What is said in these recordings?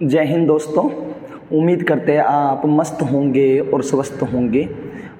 जय हिंद दोस्तों। उम्मीद करते हैं आप मस्त होंगे और स्वस्थ होंगे।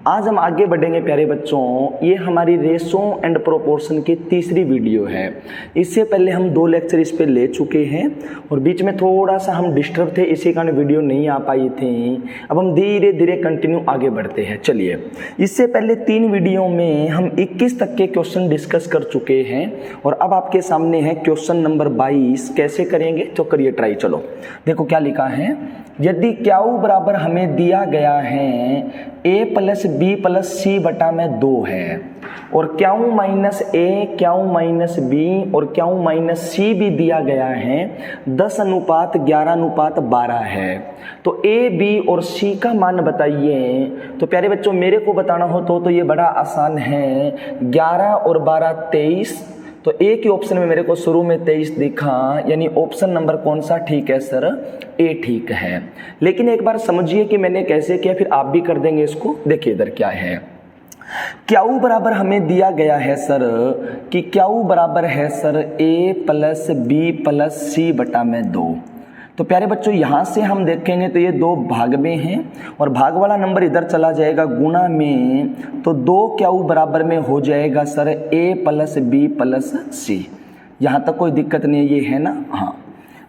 आज हम आगे बढ़ेंगे प्यारे बच्चों। ये हमारी रेशो एंड प्रोपोर्शन की तीसरी वीडियो है। इससे पहले हम 2 लेक्चर इस पे ले चुके हैं और बीच में थोड़ा सा हम डिस्टर्ब थे, इसी कारण वीडियो नहीं आ पाई थी। अब हम धीरे धीरे कंटिन्यू आगे बढ़ते हैं। चलिए, इससे पहले 3 वीडियो में हम 21 तक के क्वेश्चन डिस्कस कर चुके हैं और अब आपके सामने है क्वेश्चन नंबर 22। कैसे करेंगे तो करिए ट्राई। चलो देखो क्या लिखा है। यदि क्यू बराबर हमें दिया गया है a प्लस बी प्लस सी बटा में 2 है और क्यू माइनस ए, क्यू माइनस बी और क्यू माइनस सी भी दिया गया है 10:11:12 है, तो ए बी और सी का मान बताइए। तो प्यारे बच्चों, मेरे को बताना हो तो ये बड़ा आसान है। 11 और 12 23। तो ए के ऑप्शन में मेरे को शुरू में 23 दिखा, यानी ऑप्शन नंबर कौन सा ठीक है सर? ए ठीक है। लेकिन एक बार समझिए कि मैंने कैसे किया, फिर आप भी कर देंगे इसको। देखिए इधर क्या है। क्यू बराबर हमें दिया गया है सर कि क्यू बराबर है सर ए प्लस बी प्लस सी बटा में 2। तो प्यारे बच्चों, यहाँ से हम देखेंगे तो ये 2 भाग में हैं और भाग वाला नंबर इधर चला जाएगा गुणा में, तो 2 क्यू बराबर में हो जाएगा सर ए प्लस बी प्लस सी। यहाँ तक कोई दिक्कत नहीं है, ये है ना? हाँ।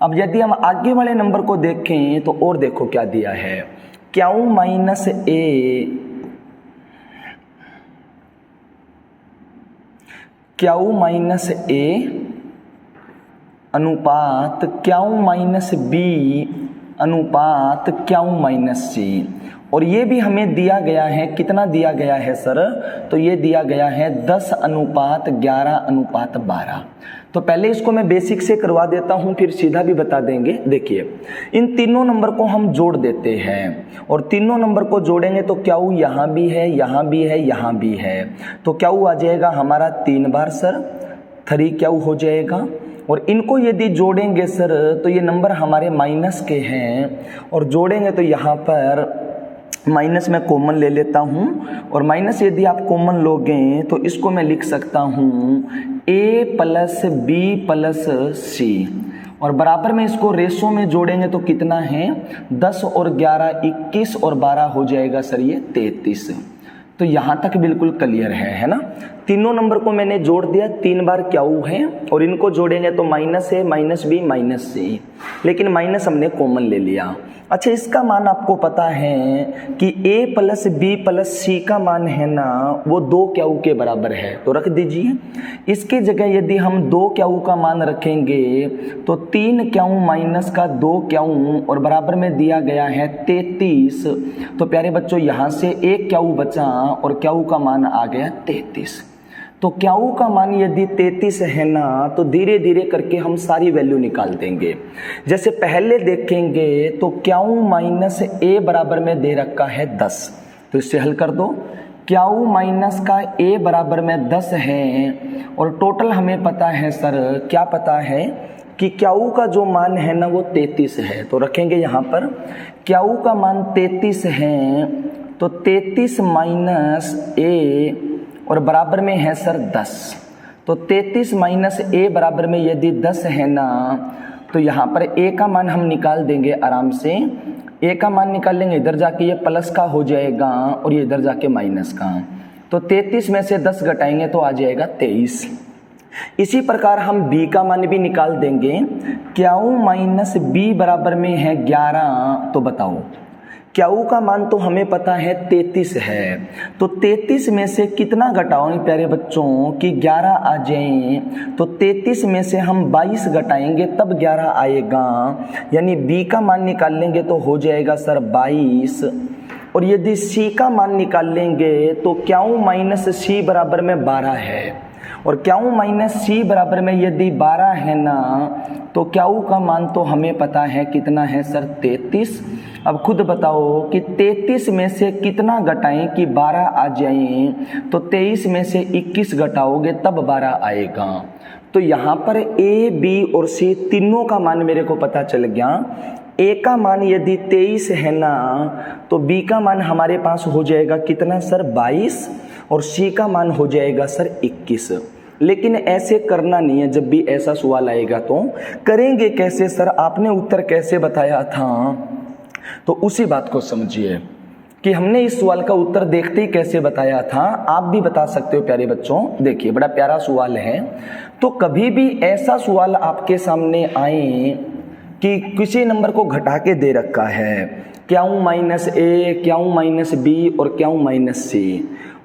अब यदि हम आगे वाले नंबर को देखें तो और देखो क्या दिया है। क्यू माइनस ए, क्यू माइनस ए अनुपात क्यू माइनस बी अनुपात क्यू माइनस सी। और ये भी हमें दिया गया है, कितना दिया गया है सर? तो ये दिया गया है 10:11:12। तो पहले इसको मैं बेसिक से करवा देता हूँ, फिर सीधा भी बता देंगे। देखिए, इन तीनों नंबर को हम जोड़ देते हैं और तीनों नंबर को जोड़ेंगे तो क्यू यहाँ भी है, यहाँ भी है, यहाँ भी है। तो क्यू आ जाएगा हमारा 3 बार सर, 3 क्यू हो जाएगा। और इनको यदि जोड़ेंगे सर तो ये नंबर हमारे माइनस के हैं और जोड़ेंगे तो यहाँ पर माइनस में कॉमन ले लेता हूँ और माइनस यदि आप कॉमन लोगे तो इसको मैं लिख सकता हूँ a प्लस बी प्लस सी और बराबर में इसको रेशो में जोड़ेंगे तो कितना है? 10 और 11 21 और 12 हो जाएगा सर ये 33। तो यहाँ तक बिल्कुल क्लियर है ना? तीनों नंबर को मैंने जोड़ दिया, 3 बार क्यू है और इनको जोड़ेंगे तो माइनस है, माइनस बी माइनस सी, लेकिन माइनस हमने कॉमन ले लिया। अच्छा, इसका मान आपको पता है कि a प्लस बी प्लस सी का मान है ना, वो 2 क्यू के बराबर है, तो रख दीजिए। इसकी जगह यदि हम 2 क्यू का मान रखेंगे तो 3 क्यू माइनस का 2 क्यू और बराबर में दिया गया है 33। तो प्यारे बच्चों, यहाँ से 1 क्यू बचा और क्यू का मान आ गया 33। तो क्यू का मान यदि 33 है ना, तो धीरे धीरे करके हम सारी वैल्यू निकाल देंगे। जैसे पहले देखेंगे तो क्यू माइनस ए बराबर में दे रखा है 10, तो इससे हल कर दो। क्यू माइनस का ए बराबर में 10 है और टोटल हमें पता है सर, क्या पता है कि क्यू का जो मान है ना वो 33 है। तो रखेंगे यहाँ पर क्यू का मान 33 है, तो 33 माइनस ए और बराबर में है सर 10। तो 33 माइनस ए बराबर में यदि 10 है ना, तो यहाँ पर ए का मान हम निकाल देंगे आराम से। ए का मान निकाल लेंगे, इधर जाके ये प्लस का हो जाएगा और ये इधर जाके माइनस का। तो 33 में से 10 घटाएंगे तो आ जाएगा 23। इसी प्रकार हम बी का मान भी निकाल देंगे। क्यू माइनस बी बराबर में है 11। तो बताओ, क्यू का मान तो हमें पता है 33 है, तो 33 में से कितना घटाओगे प्यारे बच्चों कि 11 आ जाए। तो 33 में से हम 22 घटाएंगे तब 11 आएगा, यानी बी का मान निकाल लेंगे तो हो जाएगा सर 22। और यदि सी का मान निकाल लेंगे तो क्यू माइनस सी बराबर में 12 है और क्यू माइनस सी बराबर में यदि 12 है ना, तो क्यू का मान तो हमें पता है कितना है सर 33। अब खुद बताओ कि 33 में से कितना घटाएं कि 12 आ जाए। तो 23 में से 21 घटाओगे तब 12 आएगा। तो यहाँ पर ए बी और सी तीनों का मान मेरे को पता चल गया। ए का मान यदि 23 है ना, तो बी का मान हमारे पास हो जाएगा कितना सर 22 और सी का मान हो जाएगा सर 21। लेकिन ऐसे करना नहीं है। जब भी ऐसा सवाल आएगा तो करेंगे कैसे सर, आपने उत्तर कैसे बताया था, तो उसी बात को समझिए कि हमने इस सवाल का उत्तर देखते ही कैसे बताया था, आप भी बता सकते हो प्यारे बच्चों। देखिए बड़ा प्यारा सवाल है। तो कभी भी ऐसा सवाल आपके सामने आए कि किसी नंबर को घटा के दे रखा है, क्या हूँ -a, क्या हूँ -b और क्या हूँ -c,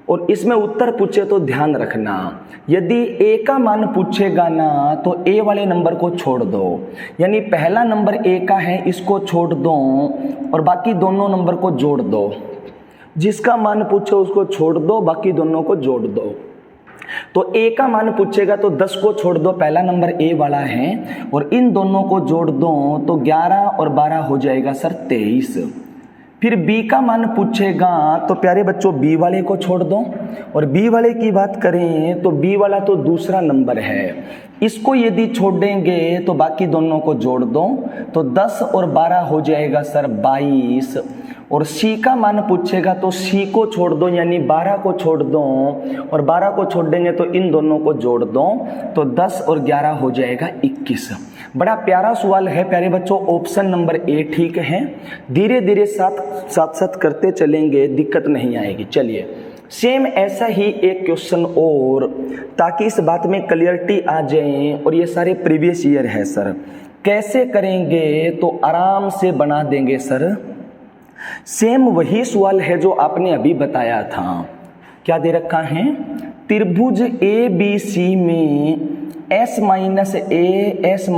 और इसमें उत्तर पूछे तो ध्यान रखना, यदि a का मान पूछेगा ना तो a वाले नंबर को छोड़ दो, यानी पहला नंबर a का है इसको छोड़ दो और बाकी दोनों नंबर को जोड़ दो। जिसका मान पूछे उसको छोड़ दो, बाकी दोनों को जोड़ दो। तो a का मान पूछेगा तो 10 को छोड़ दो, पहला नंबर a वाला है, और इन दोनों को जोड़ दो तो 11 और 12 हो जाएगा सर 23। फिर b का मान पूछेगा तो प्यारे बच्चों b वाले को छोड़ दो, और b वाले की बात करें तो b वाला तो दूसरा नंबर है, इसको यदि छोड़ देंगे तो बाकी दोनों को जोड़ दो तो 10 और 12 हो जाएगा सर 22। और c का मान पूछेगा तो c को छोड़ दो, यानी 12 को छोड़ दो, और 12 को छोड़ देंगे तो इन दोनों को जोड़ दो तो 10 और 11 हो जाएगा 21। बड़ा प्यारा सवाल है प्यारे बच्चों, ऑप्शन नंबर ए ठीक है। धीरे धीरे साथ करते चलेंगे, दिक्कत नहीं आएगी। चलिए सेम ऐसा ही एक क्वेश्चन और, ताकि इस बात में क्लियरिटी आ जाए, और ये सारे प्रीवियस ईयर है सर। कैसे करेंगे तो आराम से बना देंगे सर। सेम वही सवाल है जो आपने अभी बताया था। क्या दे रखा है, त्रिभुज ABC में S - a, S -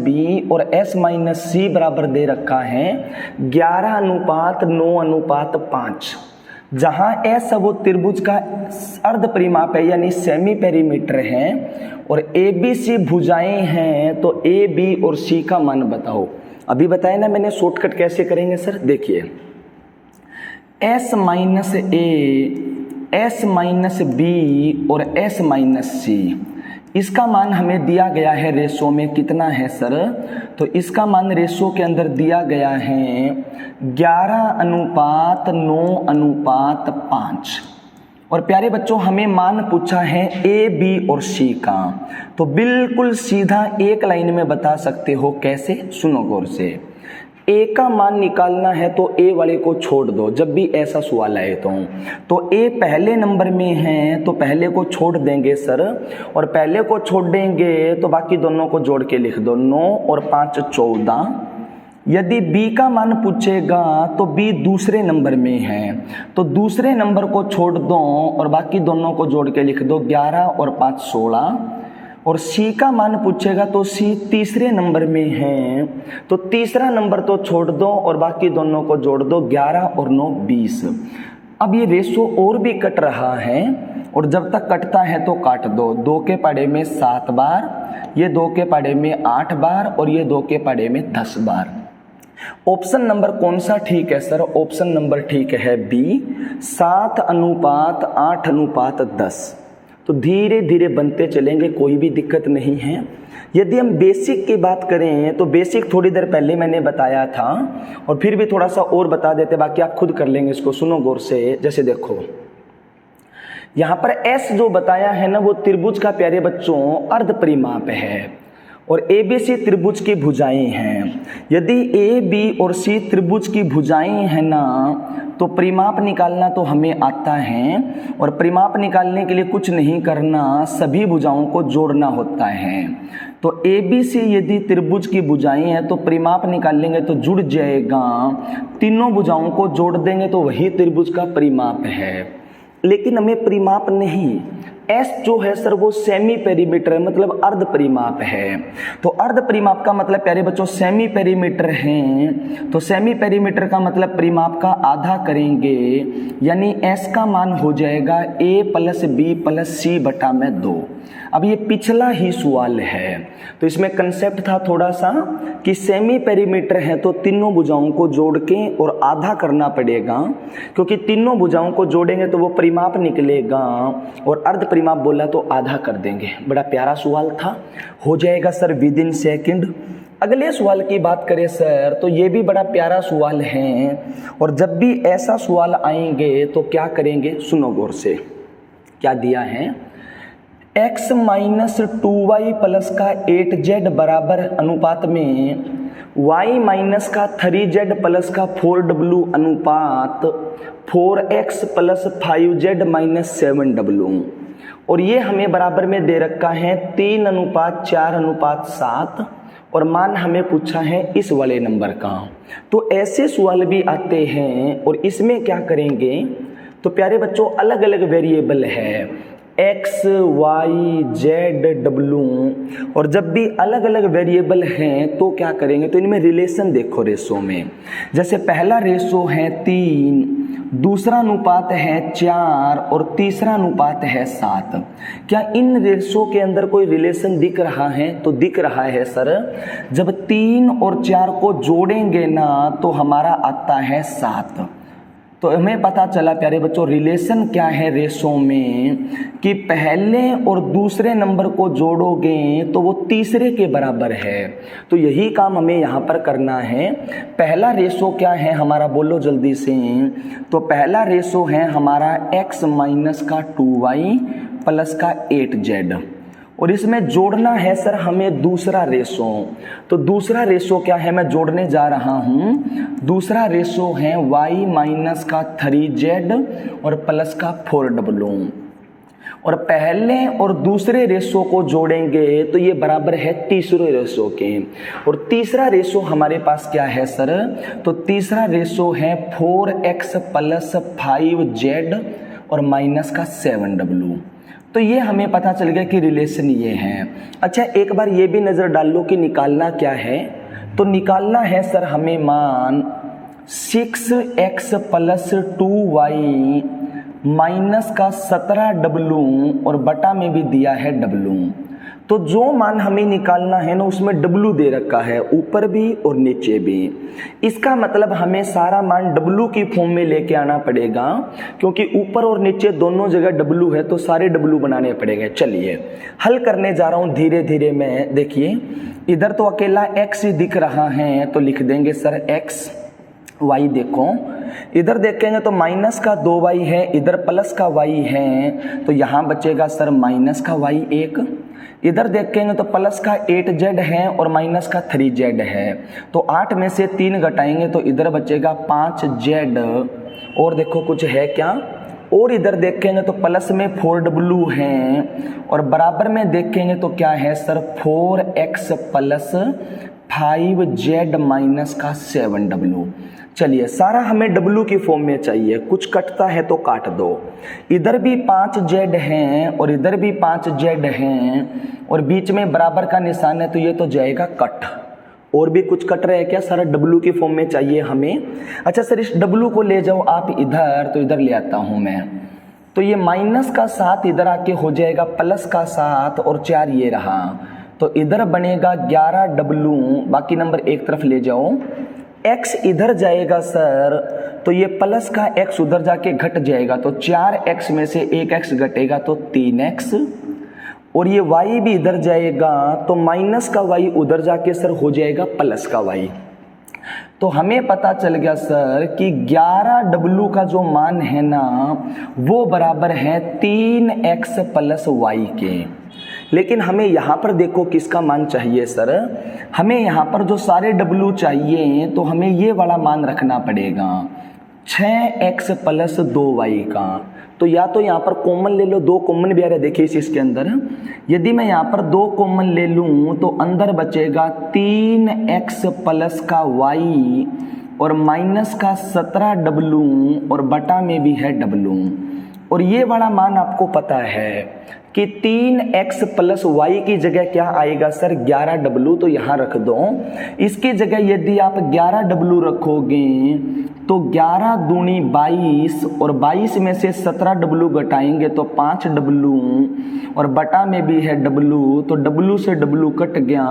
b और S - c बराबर दे रखा है 11:9:5, जहां S वो त्रिभुज का अर्ध परिमाप है यानी सेमी पेरीमीटर है, और ABC भुजाएं हैं, तो A, B और C का मान बताओ। अभी बताया ना मैंने, शॉर्टकट कैसे करेंगे सर, देखिए S - a, S - b और S - c, इसका मान हमें दिया गया है रेशो में, कितना है सर, तो इसका मान रेशो के अंदर दिया गया है 11:9:5। और प्यारे बच्चों हमें मान पूछा है A, B और C का, तो बिल्कुल सीधा एक लाइन में बता सकते हो। कैसे, सुनो गौर से। A का मान निकालना है तो A वाले को छोड़ दो, जब भी ऐसा सवाल आए तो A पहले नंबर में है तो पहले को छोड़ देंगे सर, और पहले को छोड़ देंगे तो बाकी दोनों को जोड़ के लिख दो, 9 और 5 14। यदि B का मान पूछेगा तो B दूसरे नंबर में है, तो दूसरे नंबर को छोड़ दो और बाकी दोनों को जोड़ के लिख दो, 11 और 5 16। और C का मान पूछेगा तो C तीसरे नंबर में है, तो तीसरा नंबर तो छोड़ दो और बाकी दोनों को जोड़ दो, 11 और 9 20। अब ये रेशो और भी कट रहा है, और जब तक कटता है तो काट दो। 2 के पढ़े में 7 बार, ये 2 के पढ़े में 8 बार, और ये 2 के पढ़े में 10 बार। ऑप्शन नंबर कौन सा ठीक है सर, ऑप्शन नंबर ठीक है B, 7:8:10। तो धीरे धीरे बनते चलेंगे, कोई भी दिक्कत नहीं है। यदि हम बेसिक की बात करें तो बेसिक थोड़ी देर पहले मैंने बताया था, और फिर भी थोड़ा सा और बता देते, बाकी आप खुद कर लेंगे इसको। सुनो गौर से। जैसे देखो यहाँ पर S जो बताया है ना, वो त्रिभुज का प्यारे बच्चों अर्ध परिमाप है, और ABC त्रिभुज की भुजाएं हैं। यदि A, B और C त्रिभुज की भुजाएं हैं ना, तो परिमाप निकालना तो हमें आता है, और परिमाप निकालने के लिए कुछ नहीं करना, सभी भुजाओं को जोड़ना होता है। तो ABC यदि त्रिभुज की भुजाएं हैं तो परिमाप निकालेंगे तो जुड़ जाएगा, तीनों भुजाओं को जोड़ देंगे तो वही त्रिभुज का परिमाप है। लेकिन हमें परिमाप नहीं, S जो है सर वो सेमी पेरीमीटर है, मतलब अर्ध परिमाप है। तो अर्ध परिमाप का मतलब प्यारे बच्चों सेमी पेरीमीटर हैं, तो सेमी पेरीमीटर का मतलब परिमाप का आधा करेंगे, यानी S का मान हो जाएगा A + B + C बटा में 2। अब ये पिछला ही सवाल है, तो इसमें कंसेप्ट था थोड़ा सा कि सेमी पेरीमीटर है तो तीनों भुजाओं को जोड़ के और आधा करना पड़ेगा, क्योंकि तीनों भुजाओं को जोड़ेंगे तो वो परिमाप निकलेगा, और अर्ध परिमाप बोला तो आधा कर देंगे। बड़ा प्यारा सवाल था, हो जाएगा सर विद इन सेकेंड। अगले सवाल की बात करें सर, तो ये भी बड़ा प्यारा सवाल है, और जब भी ऐसा सवाल आएंगे तो क्या करेंगे, सुनो गौर से। क्या दिया है, x माइनस 2y प्लस का 8z बराबर अनुपात में y माइनस का 3z प्लस का 4w अनुपात 4x plus 5z minus 7w, और ये हमें बराबर में दे रखा है 3:4:7, और मान हमें पूछा है इस वाले नंबर का। तो ऐसे सवाल भी आते हैं, और इसमें क्या करेंगे तो प्यारे बच्चों अलग अलग वेरिएबल है x, y, z, w, और जब भी अलग अलग वेरिएबल हैं तो क्या करेंगे तो इनमें रिलेशन देखो रेशो में। जैसे पहला रेशो है 3, दूसरा अनुपात है 4 और तीसरा अनुपात है 7। क्या इन रेशो के अंदर कोई रिलेशन दिख रहा है? तो दिख रहा है सर, जब 3 और 4 को जोड़ेंगे ना तो हमारा आता है 7। तो हमें पता चला प्यारे बच्चों रिलेशन क्या है रेशो में कि पहले और दूसरे नंबर को जोड़ोगे तो वो तीसरे के बराबर है। तो यही काम हमें यहाँ पर करना है। पहला रेशो क्या है हमारा, बोलो जल्दी से। तो पहला रेशो है हमारा x माइनस का 2y प्लस का 8z, और इसमें जोड़ना है सर हमें दूसरा रेशो। तो दूसरा रेशो क्या है मैं जोड़ने जा रहा हूं। दूसरा रेशो है y माइनस का 3z और प्लस का 4w, और पहले और दूसरे रेशो को जोड़ेंगे तो ये बराबर है तीसरे रेशो के। और तीसरा रेशो हमारे पास क्या है सर, तो तीसरा रेशो है 4x प्लस 5z और माइनस का 7w। तो ये हमें पता चल गया कि रिलेशन ये है। अच्छा एक बार ये भी नज़र डाल लो कि निकालना क्या है। तो निकालना है सर हमें मान 6x प्लस 2y माइनस का 17w, और बटा में भी दिया है w। तो जो मान हमें निकालना है ना उसमें w दे रखा है, ऊपर भी और नीचे भी। इसका मतलब हमें सारा मान w की फॉर्म में लेके आना पड़ेगा, क्योंकि ऊपर और नीचे दोनों जगह w है तो सारे w बनाने पड़ेंगे। चलिए हल करने जा रहा हूँ धीरे धीरे मैं। देखिए इधर तो अकेला x ही दिख रहा है, तो लिख देंगे सर x y। देखो इधर देखेंगे तो माइनस का 2y है, इधर प्लस का y है, तो यहाँ बचेगा सर माइनस का y 1। इधर देखेंगे तो प्लस का 8z है और माइनस का 3z है, तो 8 में से 3 घटाएंगे तो इधर बचेगा 5z, और देखो कुछ है क्या। और इधर देखेंगे तो प्लस में 4w है, और बराबर में देखेंगे तो क्या है sir 4x plus 5z minus का 7w। चलिए सारा हमें w की फॉर्म में चाहिए, कुछ कटता है तो काट दो। इधर भी 5z हैं और इधर भी 5z हैं, और बीच में बराबर का निशान है, तो ये तो जाएगा कट। और भी कुछ कट रहा है क्या? सारा w की फॉर्म में चाहिए हमें। अच्छा सर इस w को ले जाओ आप इधर, तो इधर ले आता हूँ मैं। तो ये माइनस का 7 इधर आके हो जाएगा प्लस का 7, और 4 ये रहा, तो इधर बनेगा 11w। बाकी नंबर एक तरफ ले जाओ। x इधर जाएगा सर, तो ये प्लस का x उधर जाके घट जाएगा, तो 4x में से 1x घटेगा तो 3x, और ये y भी इधर जाएगा तो माइनस का y उधर जाके सर हो जाएगा प्लस का y। तो हमें पता चल गया सर कि 11w का जो मान है ना वो बराबर है 3x प्लस y के। लेकिन हमें यहाँ पर देखो किसका मान चाहिए सर, हमें यहाँ पर जो सारे w चाहिए तो हमें ये वाला मान रखना पड़ेगा 6x प्लस 2y का। तो या तो यहाँ पर कॉमन ले लो, 2 कॉमन भी आ रहा है देखिए इसके अंदर। यदि मैं यहाँ पर 2 कॉमन ले लूँ तो अंदर बचेगा 3x प्लस का y और माइनस का 17w, और बटा में भी है w। और ये वाला मान आपको पता है कि 3x प्लस y की जगह क्या आएगा सर 11w, तो यहाँ रख दो। इसकी जगह यदि आप 11w रखोगे तो 11 दूनी 22, और 22 में से 17w घटाएंगे तो 5w, और बटा में भी है w, तो w से w कट गया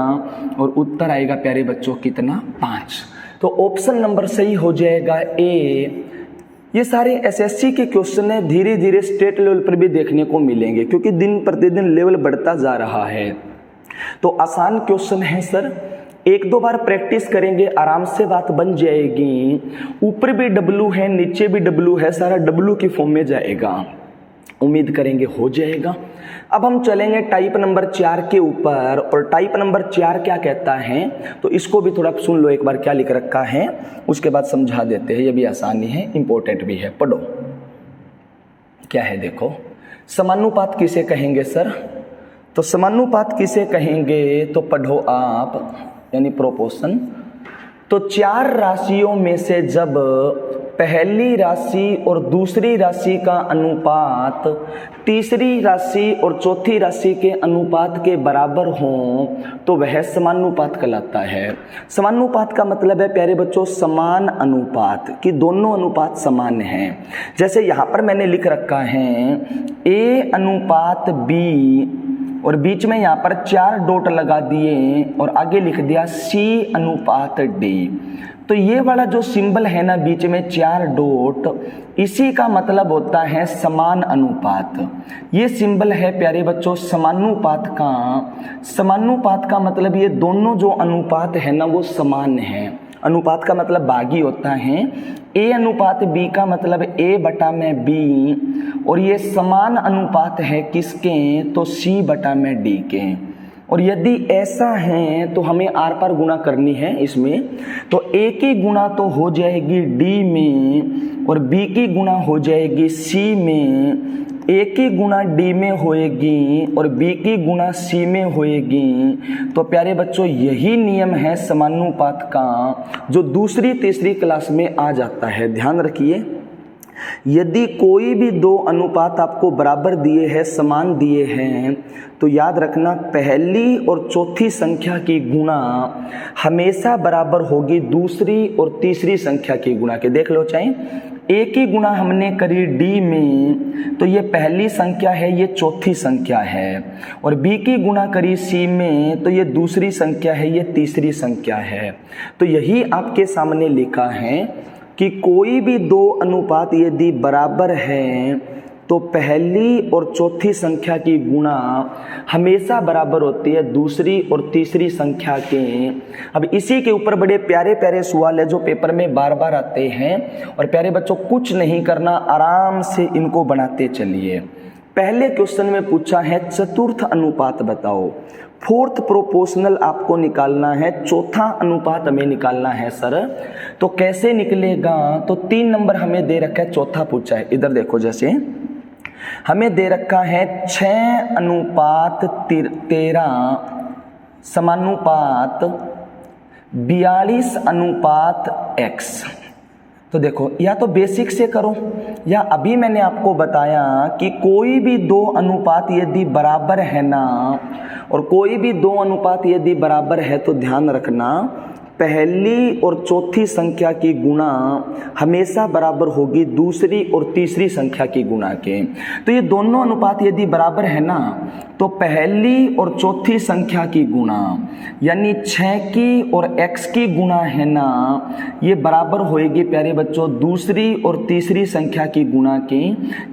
और उत्तर आएगा प्यारे बच्चों कितना 5। तो ऑप्शन नंबर सही हो जाएगा ए। ये सारे एसएससी के क्वेश्चन है, धीरे धीरे स्टेट लेवल पर भी देखने को मिलेंगे, क्योंकि दिन प्रतिदिन लेवल बढ़ता जा रहा है। तो आसान क्वेश्चन है सर, 1-2 बार प्रैक्टिस करेंगे आराम से बात बन जाएगी। ऊपर भी w है नीचे भी w है, सारा w की फॉर्म में जाएगा। उम्मीद करेंगे हो जाएगा। अब हम चलेंगे टाइप नंबर 4 के ऊपर, और टाइप नंबर 4 क्या कहता है तो इसको भी थोड़ा सुन लो एक बार क्या लिख रखा है, उसके बाद समझा देते हैं। ये भी आसानी है, इंपॉर्टेंट भी है, पढ़ो क्या है। देखो समानुपात किसे कहेंगे सर, तो समानुपात किसे कहेंगे तो पढ़ो आप, यानी प्रोपोर्शन। तो 4 राशियों में से जब पहली राशि और दूसरी राशि का अनुपात तीसरी राशि और चौथी राशि के अनुपात के बराबर हो तो वह समानुपात कहलाता है। समानुपात का मतलब है प्यारे बच्चों समान अनुपात, कि दोनों अनुपात समान हैं। जैसे यहाँ पर मैंने लिख रखा है A अनुपात B, और बीच में यहाँ पर 4 डॉट लगा दिए और आगे लिख दिया C अनुपात D। तो ये वाला जो सिंबल है ना बीच में 4 डॉट, इसी का मतलब होता है समान अनुपात। ये सिंबल है प्यारे बच्चों समानुपात का। समानुपात का मतलब ये दोनों जो अनुपात है ना वो समान है। अनुपात का मतलब भागी होता है। A अनुपात B का मतलब A बटा में B, और ये समान अनुपात है किसके तो C बटा में D के। और यदि ऐसा है तो हमें आर पार गुणा करनी है इसमें, तो A की गुणा तो हो जाएगी D में, और B की गुणा हो जाएगी C में, A की गुणा D में होएगी और B की गुणा C में होएगी। तो प्यारे बच्चों यही नियम है समानुपात का, जो दूसरी तीसरी क्लास में आ जाता है। ध्यान रखिए, यदि कोई भी 2 अनुपात आपको बराबर दिए हैं, समान दिए हैं, तो याद रखना पहली और चौथी संख्या की गुणा हमेशा बराबर होगी दूसरी और तीसरी संख्या की गुणा के। देख लो, चाहे A की गुणा हमने करी D में तो ये पहली संख्या है, ये चौथी संख्या है, और B की गुणा करी C में तो ये दूसरी संख्या है, ये तीसरी संख्या है। तो यही आपके सामने लिखा है कि कोई भी 2 अनुपात यदि बराबर हैं तो पहली और चौथी संख्या की गुणा हमेशा बराबर होती है दूसरी और तीसरी संख्या के। अब इसी के ऊपर बड़े प्यारे प्यारे सवाल है जो पेपर में बार बार आते हैं, और प्यारे बच्चों कुछ नहीं करना, आराम से इनको बनाते चलिए। पहले क्वेश्चन में पूछा है चतुर्थ अनुपात बताओ, फोर्थ प्रोपोर्शनल आपको निकालना है, चौथा अनुपात हमें निकालना है सर। तो कैसे निकलेगा, तो 3 नंबर हमें दे रखा है, चौथा पूछा है। इधर देखो, जैसे हमें दे रखा है 6 अनुपात 13 समानुपात 42 अनुपात x। तो देखो, या तो बेसिक से करो, या अभी मैंने आपको बताया कि कोई भी 2 अनुपात यदि बराबर है ना, और कोई भी 2 अनुपात यदि बराबर है तो ध्यान रखना पहली और चौथी संख्या की गुणा हमेशा बराबर होगी दूसरी और तीसरी संख्या की गुणा के। तो ये दोनों अनुपात यदि बराबर है ना, तो पहली और चौथी संख्या की गुणा यानी 6 की और x की गुणा है ना, ये बराबर होएगी प्यारे बच्चों दूसरी और तीसरी संख्या की गुणा के,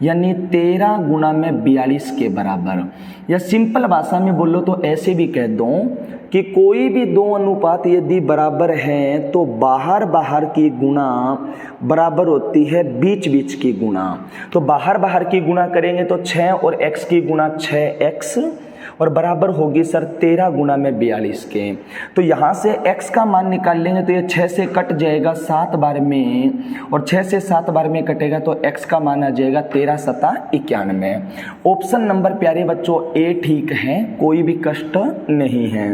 यानी 13 गुणा में 42 के बराबर। या सिंपल भाषा में बोलो तो ऐसे भी कह दो कि कोई भी 2 अनुपात यदि बराबर हैं तो बाहर बाहर की गुणा बराबर होती है बीच बीच की गुणा। तो बाहर बाहर की गुणा करेंगे तो 6 और x की गुणा 6x, और बराबर होगी सर 13 गुणा में 42 के। तो यहाँ से x का मान निकाल लेंगे तो ये 6 से कट जाएगा 7 बार में, और 6 से 7 बार में कटेगा तो x का मान आ जाएगा 13 सता 91। ऑप्शन नंबर प्यारे बच्चों ए ठीक है, कोई भी कष्ट नहीं है।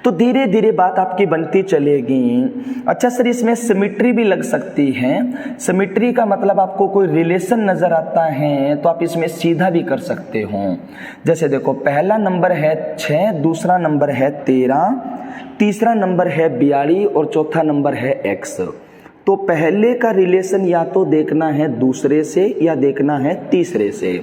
तो धीरे धीरे बात आपकी बनती चलेगी। अच्छा सर, इसमें सिमेट्री भी लग सकती है। सिमेट्री का मतलब आपको कोई रिलेशन नजर आता है तो आप इसमें सीधा भी कर सकते हो। जैसे देखो, पहला नंबर है 6, दूसरा नंबर है 13, तीसरा नंबर है 42 और चौथा नंबर है x। तो पहले का रिलेशन या तो देखना है दूसरे से या देखना है तीसरे से।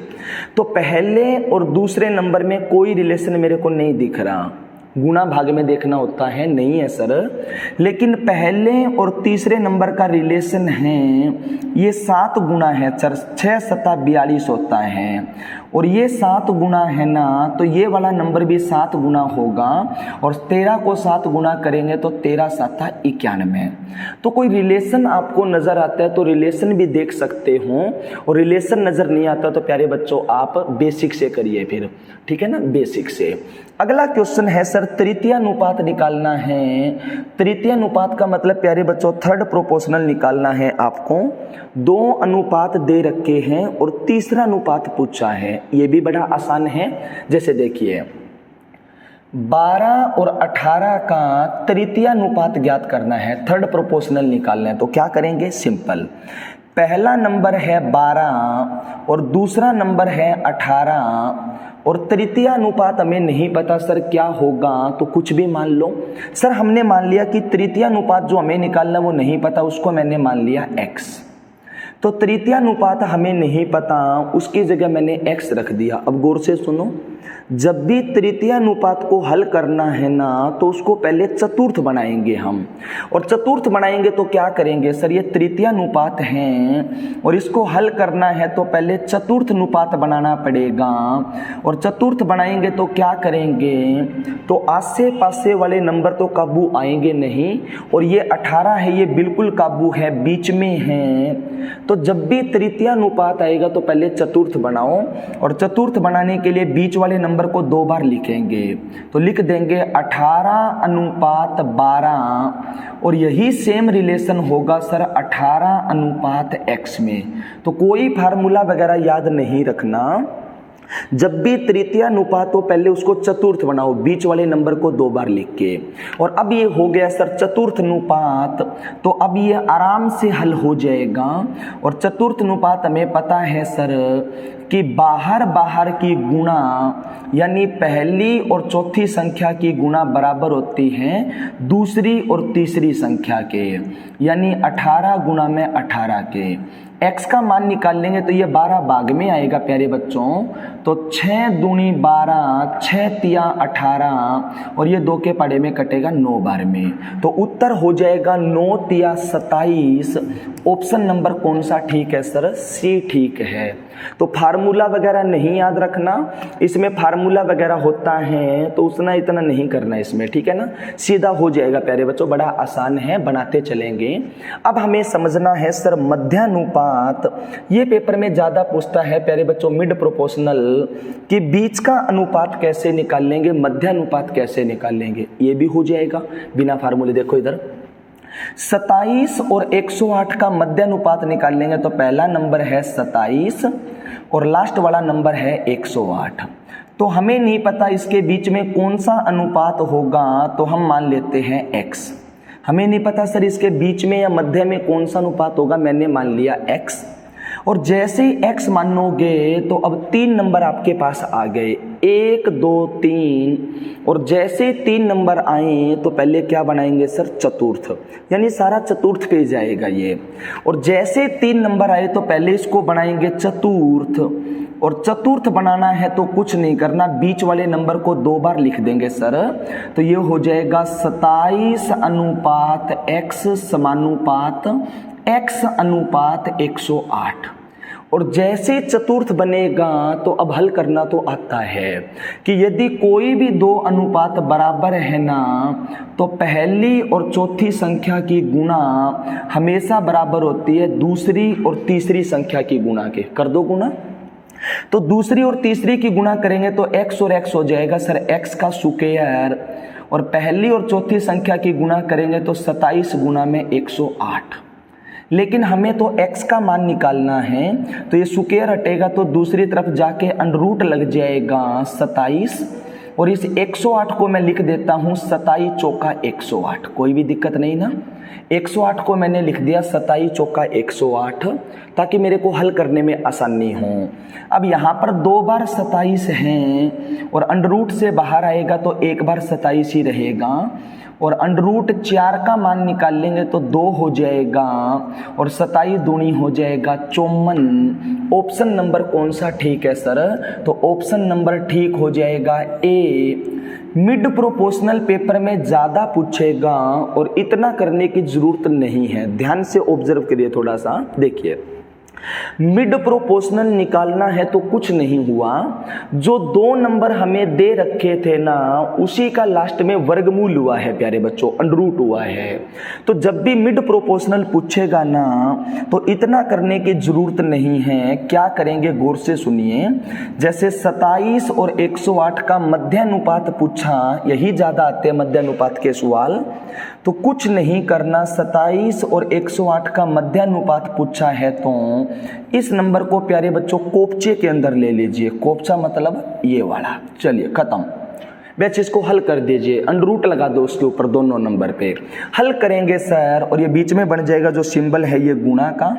तो पहले और दूसरे नंबर में कोई रिलेशन मेरे को नहीं दिख रहा, गुणा भाग में देखना होता है, नहीं है सर। लेकिन पहले और तीसरे नंबर का रिलेशन है, ये 7 गुणा है, 6 सता 42 होता है। और ये 7 गुना है ना, तो ये वाला नंबर भी 7 गुना होगा और 13 को 7 गुना करेंगे तो 13 7 91। तो कोई रिलेशन आपको नजर आता है तो रिलेशन भी देख सकते हो, और रिलेशन नजर नहीं आता तो प्यारे बच्चों आप बेसिक से करिए फिर, ठीक है ना, बेसिक से। अगला क्वेश्चन है सर तृतीय अनुपात निकालना है। तृतीय अनुपात का मतलब प्यारे बच्चों थर्ड प्रोपोर्शनल निकालना है आपको। 2 अनुपात दे रखे हैं और तीसरा अनुपात पूछा है, ये भी बड़ा आसान है। जैसे देखिए 12 और 18 का तृतीय अनुपात ज्ञात करना है, थर्ड प्रोपोर्शनल निकालना है, तो क्या करेंगे, सिंपल। पहला नंबर है 12 और दूसरा नंबर है 18 और तृतीय अनुपात हमें नहीं पता सर क्या होगा, तो कुछ भी मान लो। सर हमने मान लिया कि तृतीय अनुपात जो हमें निकालना वो नहीं पता, उसको मैंने मान लिया x। तो तृतीय अनुपात हमें नहीं पता, उसकी जगह मैंने x रख दिया। अब गौर से सुनो, जब भी तृतीय अनुपात को हल करना है ना तो उसको पहले चतुर्थ बनाएंगे हम, और चतुर्थ बनाएंगे तो क्या करेंगे सर, ये तृतीय अनुपात हैं और इसको हल करना है तो पहले चतुर्थ अनुपात बनाना पड़ेगा, और चतुर्थ बनाएंगे तो क्या करेंगे, तो आसे पासे वाले नंबर तो काबू आएंगे नहीं, और ये 18 है ये बिल्कुल काबू है, बीच में है। तो जब भी तृतीय अनुपात आएगा तो पहले चतुर्थ बनाओ, और चतुर्थ बनाने के लिए बीच वाले नंबर को 2 बार लिखेंगे, तो लिख देंगे 18 अनुपात 12, और यही सेम रिलेशन होगा सर 18 अनुपात x में। तो कोई फार्मूला वगैरह याद नहीं रखना, जब भी तृतीय अनुपात हो पहले उसको चतुर्थ बनाओ, बीच वाले नंबर को 2 बार लिख के। और अब ये हो गया सर चतुर्थ अनुपात, तो अब ये आराम से हल हो जाएगा। और चतुर्थ अनुपात हमें पता है सर कि बाहर बाहर की गुणा यानी पहली और चौथी संख्या की गुणा बराबर होती है दूसरी और तीसरी संख्या के, यानी 18 गुणा में 18 के। x का मान निकाल लेंगे तो ये 12 भाग में आएगा प्यारे बच्चों, तो 6 दूनी 12, 6 तिया 18, और ये 2 के पाड़े में कटेगा 9 बार में, तो उत्तर हो जाएगा 9 तिया 27। ऑप्शन नंबर कौन सा ठीक है सर, सी ठीक है। तो फार्मूला वगैरह नहीं याद रखना, इसमें फार्मूला वगैरह होता है तो उतना इतना नहीं करना इसमें, ठीक है ना, सीधा हो जाएगा प्यारे बच्चों, बड़ा आसान है, बनाते चलेंगे। अब हमें समझना है सर मध्यानुपात, ये पेपर में ज्यादा पूछता है प्यारे बच्चों मिड प्रोपोर्शनल, कि बीच का अनुपात कैसे निकाल लेंगे, मध्यानुपात कैसे निकाल लेंगे, ये भी हो जाएगा बिना फार्मूले। देखो इधर 27 और 108 का मध्यानुपात निकाल लेंगे तो पहला नंबर है 27 और लास्ट वाला नंबर है 108। तो हमें नहीं पता इसके बीच में कौन सा अनुपात होगा, तो हम मान लेते हैं x। हमें नहीं पता सर इसके बीच में या मध्य में कौन सा अनुपात होगा, मैंने मान लिया x। और जैसे ही x मानोगे तो अब 3 नंबर आपके पास आ गए, 1 2 3, और जैसे 3 नंबर आए तो पहले क्या बनाएंगे सर, चतुर्थ, यानी सारा चतुर्थ पे जाएगा ये। और जैसे 3 नंबर आए तो पहले इसको बनाएंगे चतुर्थ, और चतुर्थ बनाना है तो कुछ नहीं करना, बीच वाले नंबर को 2 बार लिख देंगे सर, तो ये हो जाएगा 27 अनुपात x समानुपात x अनुपात 108। और जैसे चतुर्थ बनेगा तो अब हल करना तो आता है कि यदि कोई भी 2 अनुपात बराबर है ना तो पहली और चौथी संख्या की गुणा हमेशा बराबर होती है दूसरी और तीसरी संख्या की गुणा के। कर दो गुणा, तो दूसरी और तीसरी की गुणा करेंगे तो x और x हो जाएगा सर x का स्क्वायर, और पहली और चौथी संख्या की गुणा करेंगे तो 27 गुणा में 108। लेकिन हमें तो x का मान निकालना है, तो ये स्क्वायर हटेगा तो दूसरी तरफ जाके अंडररूट लग जाएगा 27, और इस 108 को मैं लिख देता हूँ 27 चौका 108, कोई भी दिक्कत नहीं ना। 108 को मैंने लिख दिया 27 चौका 108 ताकि मेरे को हल करने में आसानी हो। अब यहाँ पर 2 बार 27 हैं और अंडररूट से बाहर आएगा तो 1 बार 27 ही रहेगा, और अंडररूट 4 का मान निकाल लेंगे तो 2 हो जाएगा, और 27 दूनी हो जाएगा 54। ऑप्शन नंबर कौन सा ठीक है सर, तो ऑप्शन नंबर ठीक हो जाएगा ए। मिड प्रोपोर्शनल पेपर में ज़्यादा पूछेगा और इतना करने की ज़रूरत नहीं है, ध्यान से ऑब्जर्व करिए थोड़ा सा। देखिए मिड प्रोपोर्शनल निकालना है तो कुछ नहीं हुआ, जो 2 नंबर हमें दे रखे थे ना उसी का लास्ट में वर्गमूल हुआ है प्यारे बच्चों, अंडरूट हुआ है। तो जब भी मिड प्रोपोर्शनल पूछेगा ना तो इतना करने की जरूरत नहीं है। क्या करेंगे गौर से सुनिए, जैसे 27 और 108 का मध्यानुपात पूछा, यही ज्यादा आते हैं मध्यानुपात के सवाल, तो कुछ नहीं करना। 27 और 108 का मध्यानुपात पूछा है तो इस नंबर को प्यारे बच्चों कोपचे के अंदर ले लीजिए। कोपचा मतलब ये वाला। चलिए खत्म। बैच इसको हल कर दीजिए, अंडरूट लगा दो उसके ऊपर दोनों नंबर पे। हल करेंगे सर और ये बीच में बन जाएगा जो सिंबल है ये गुणा का,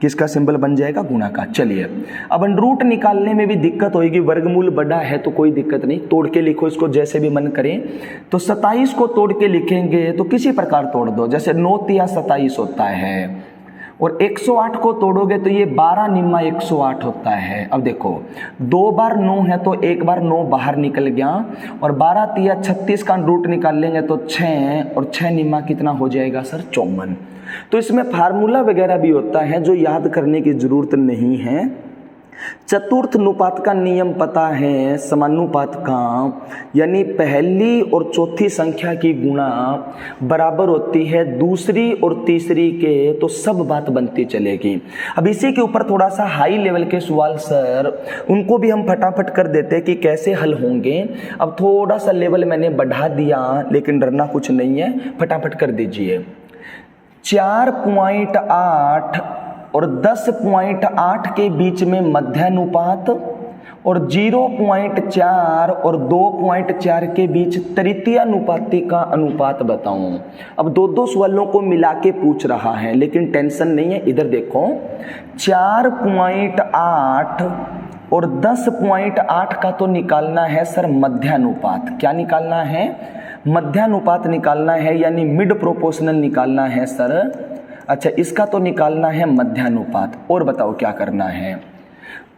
किसका सिंबल बन जाएगा, गुणा का। चलिए अब अंडरूट निकालने में भी दिक्कत होगी, वर्गमूल बड़ा है तो कोई दिक्कत नहीं, तोड़ के लिखो इसको जैसे भी मन करे। तो 27 को तोड़ के लिखेंगे तो किसी प्रकार तोड़ दो, जैसे 9 तिया 27 होता है, और 108 को तोड़ोगे तो ये 12 निम्मा 108 होता है। अब देखो 2 बार 9 है तो 1 बार 9 बाहर निकल गया, और 12 तिया 36 का रूट निकाल लेंगे तो 6, और 6 निम्मा कितना हो जाएगा सर, 54। तो इसमें फार्मूला वगैरह भी होता है जो याद करने की जरूरत नहीं है। चतुर्थ अनुपात का नियम पता है, समानुपात का, यानी पहली और चौथी संख्या की गुणा बराबर होती है दूसरी और तीसरी के, तो सब बात बनती चलेगी। अब इसी के ऊपर थोड़ा सा हाई लेवल के सवाल सर, उनको भी हम फटाफट कर देते कि कैसे हल होंगे। अब थोड़ा सा लेवल मैंने बढ़ा दिया, लेकिन डरना कुछ नहीं है, फटाफट कर दीजिए। 4.8 और 10.8 के बीच में मध्यानुपात, और 0.4 और 2.4 के बीच तृतीय अनुपाती का अनुपात बताऊं। अब दो सवालों को मिला के पूछ रहा है, लेकिन टेंशन नहीं है। इधर देखो 4.8 और 10.8 का तो निकालना है सर मध्यानुपात। क्या निकालना है, मध्यानुपात निकालना है, यानी मिड प्रोपोर्शनल निकालना है सर। अच्छा इसका तो निकालना है मध्यानुपात, और बताओ क्या करना है।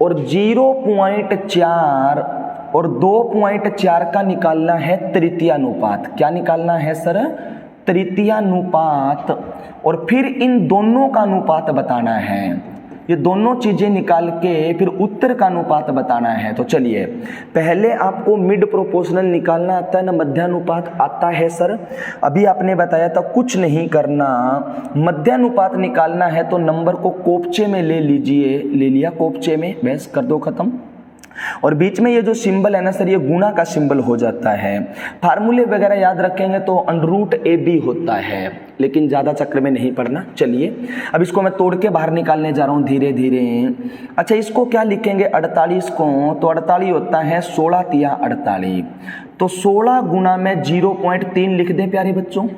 और 0.4 और 2.4 का निकालना है तृतीयानुपात। क्या निकालना है सर, तृतीयानुपात, और फिर इन दोनों का अनुपात बताना है। ये दोनों चीजें निकाल के फिर उत्तर का अनुपात बताना है। तो चलिए पहले आपको मिड प्रोपोर्शनल निकालना आता है ना, मध्यानुपात आता है सर। अभी आपने बताया था कुछ नहीं करना, मध्यानुपात निकालना है तो नंबर को कोपचे में ले लीजिए, ले लिया कोपचे में, बस कर दो खत्म। और बीच में ये जो सिंबल है ना सर, ये गुणा का सिंबल हो जाता है। फार्मूले वगैरह याद रखेंगे तो अंडरूट ए बी होता है, लेकिन ज्यादा चक्र में नहीं पड़ना। चलिए अब इसको मैं तोड़ के बाहर निकालने जा रहा हूं धीरे धीरे। अच्छा इसको क्या लिखेंगे, 48 को, तो 48 होता है 16 तिया 48, तो 16 गुना में 0.3 लिख दे प्यारे बच्चों,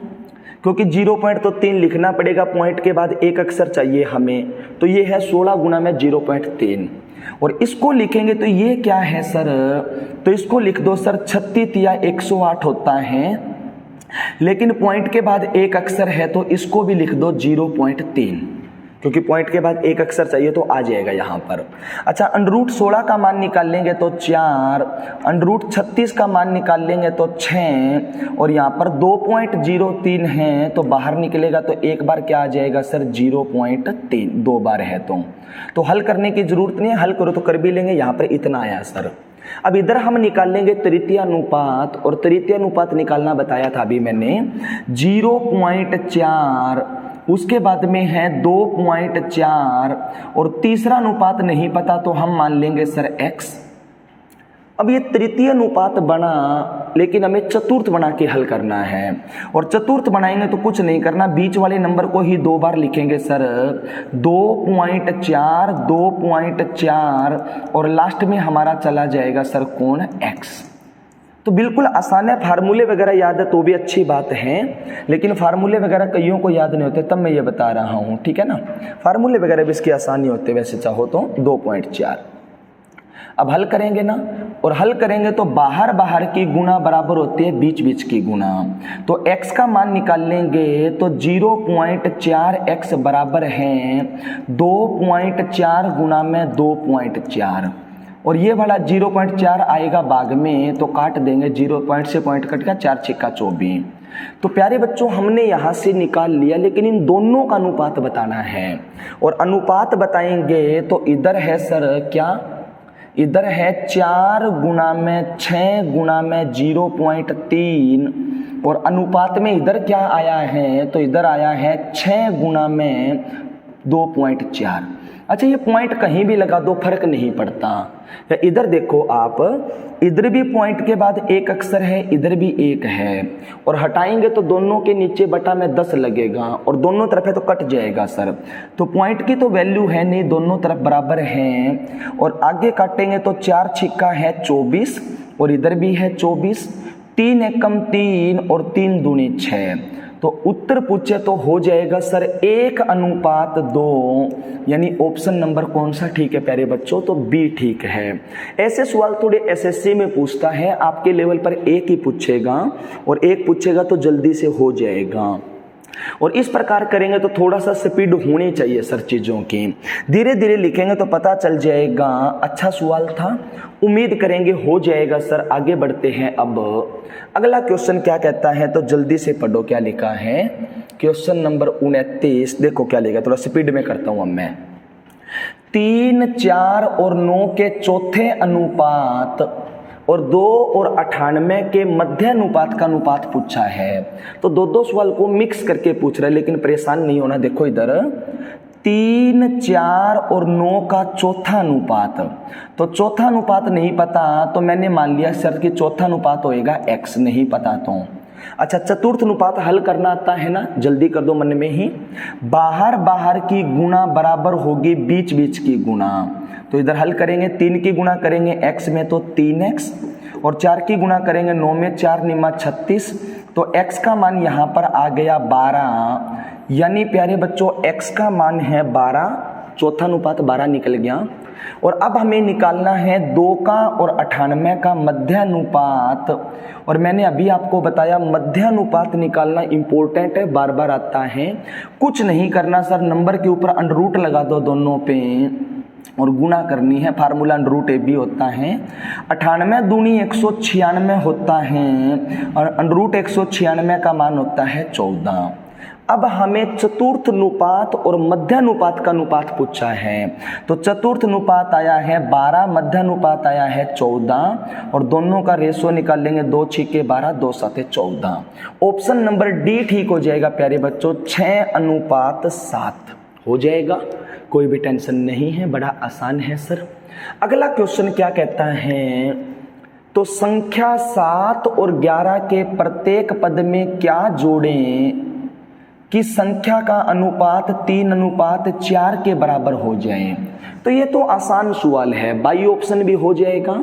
क्योंकि 0.3 लिखना पड़ेगा, पॉइंट के बाद एक अक्षर चाहिए हमें, तो ये है 16 गुना में 0.3। और इसको लिखेंगे तो ये क्या है सर, तो इसको लिख दो सर 36 तिया 108 होता है, लेकिन पॉइंट के बाद एक अक्षर है तो इसको भी लिख दो 0.3, क्योंकि पॉइंट के बाद एक अक्षर चाहिए तो आ जाएगा यहाँ पर। अच्छा अंडरूट 16 का मान निकाल लेंगे तो 4, अंडरूट 36 का मान निकाल लेंगे तो 6, और यहाँ पर 2.03 है तो बाहर निकलेगा तो एक बार क्या आ जाएगा सर 0.3, 2 बार है तो हल करने की जरूरत नहीं है, हल करो तो कर भी लेंगे। यहाँ पर इतना आया सर। अब इधर हम निकाल लेंगे तृतीयानुपात, और तृतीयानुपात निकालना बताया था अभी मैंने 0.4, उसके बाद में है 2.4, और तीसरा अनुपात नहीं पता तो हम मान लेंगे सर x। अब ये तृतीय अनुपात बना, लेकिन हमें चतुर्थ बना के हल करना है, और चतुर्थ बनाएंगे तो कुछ नहीं करना, बीच वाले नंबर को ही 2 बार लिखेंगे सर, 2.4 2.4, और लास्ट में हमारा चला जाएगा सर कोण x। तो बिल्कुल आसान है, फार्मूले वगैरह याद है तो भी अच्छी बात है, लेकिन फार्मूले वगैरह कईयों को याद नहीं होते, तब मैं ये बता रहा हूँ, ठीक है ना। फार्मूले वगैरह भी इसकी आसानी होते वैसे चाहो तो 2.4। अब हल करेंगे ना, और हल करेंगे तो बाहर बाहर की गुणा बराबर होती है बीच बीच की गुणा, तो x का मान निकाल लेंगे तो 0.4x बराबर है 2.4 गुना में 2.4, और ये वाला 0.4 आएगा भाग में तो काट देंगे, 0 पॉइंट से पॉइंट कट गया, 4 छिक्का 24, तो प्यारे बच्चों हमने यहाँ से निकाल लिया, लेकिन इन दोनों का अनुपात बताना है। और अनुपात बताएंगे तो इधर है सर क्या, इधर है 4 गुना में 6 गुना में 0.3 और अनुपात में इधर क्या आया है, तो इधर आया है 6 गुना में 2.4। अच्छा ये पॉइंट कहीं भी लगा दो फर्क नहीं पड़ता। या इधर देखो आप, इधर भी पॉइंट के बाद एक अक्षर है, इधर भी एक है, और हटाएंगे तो दोनों के नीचे बटा में 10 लगेगा और दोनों तरफ है तो कट जाएगा सर। तो पॉइंट की तो वैल्यू है नहीं, दोनों तरफ बराबर हैं। और आगे काटेंगे तो 4 छिक्का है 24 और इधर भी है 24, 3 एकम 3 और 3 दूनी 6। तो उत्तर पूछे तो हो जाएगा सर 1:2, यानी ऑप्शन नंबर कौन सा ठीक है प्यारे बच्चों, तो बी ठीक है। ऐसे सवाल थोड़े एसएससी में पूछता है, आपके लेवल पर एक ही पूछेगा और एक पूछेगा तो जल्दी से हो जाएगा। और इस प्रकार करेंगे तो थोड़ा सा स्पीड होनी चाहिए सर चीज़ों की, धीरे धीरे लिखेंगे तो पता चल जाएगा। अच्छा सवाल था, उम्मीद करेंगे हो जाएगा सर। आगे बढ़ते हैं। अब अगला क्वेश्चन क्या कहता है, तो जल्दी से पढ़ो क्या लिखा है। क्वेश्चन नंबर 29 देखो क्या लिखा, थोड़ा स्पीड में करता हूं अब मैं। 3, 4 और 9 के चौथे अनुपात और 2 और 98 के मध्य अनुपात का अनुपात पूछा है। तो दो सवाल को मिक्स करके पूछ रहा है, लेकिन परेशान नहीं होना। देखो इधर 3, 4 और 9 का चौथा अनुपात, तो चौथा अनुपात नहीं पता तो मैंने मान लिया सर कि चौथा अनुपात होएगा x, नहीं पता तो। अच्छा चतुर्थ अनुपात हल करना आता है ना, जल्दी कर दो मन में ही। बाहर बाहर की गुणा बराबर होगी बीच बीच की गुणा, तो इधर हल करेंगे 3 की गुणा करेंगे x में तो 3x और 4 की गुणा करेंगे 9 में, 4 निमा 36, तो x का मान यहाँ पर आ गया 12, यानी प्यारे बच्चों x का मान है 12, चौथा अनुपात 12 निकल गया। और अब हमें निकालना है 2 का और 98 का मध्य अनुपात, और मैंने अभी आपको बताया मध्य अनुपात निकालना इंपॉर्टेंट है, बार बार आता है। कुछ नहीं करना सर, नंबर के ऊपर अंडर रूट लगा दो दोनों पे और गुणा करनी है, formula under root A B होता है। 98 दूनी 196 होता है और अंडर रूट 196 का मान होता है 14। अब हमें चतुर्थ अनुपात और मध्य अनुपात का अनुपात पूछा है, तो चतुर्थ अनुपात आया है 12, मध्य अनुपात आया है 14 और दोनों का रेशो निकाल लेंगे, 2 छिके 12, 2 साते 14। ऑप्शन नंबर डी ठीक हो जाएगा प्यारे बच्चों, 6:7 हो जाएगा। कोई भी टेंशन नहीं है, बड़ा आसान है सर। अगला क्वेश्चन क्या कहता है, तो संख्या 7 और 11 के प्रत्येक पद में क्या जोड़ें कि संख्या का अनुपात 3:4 के बराबर हो जाए। तो ये तो आसान सवाल है, बाई ऑप्शन भी हो जाएगा।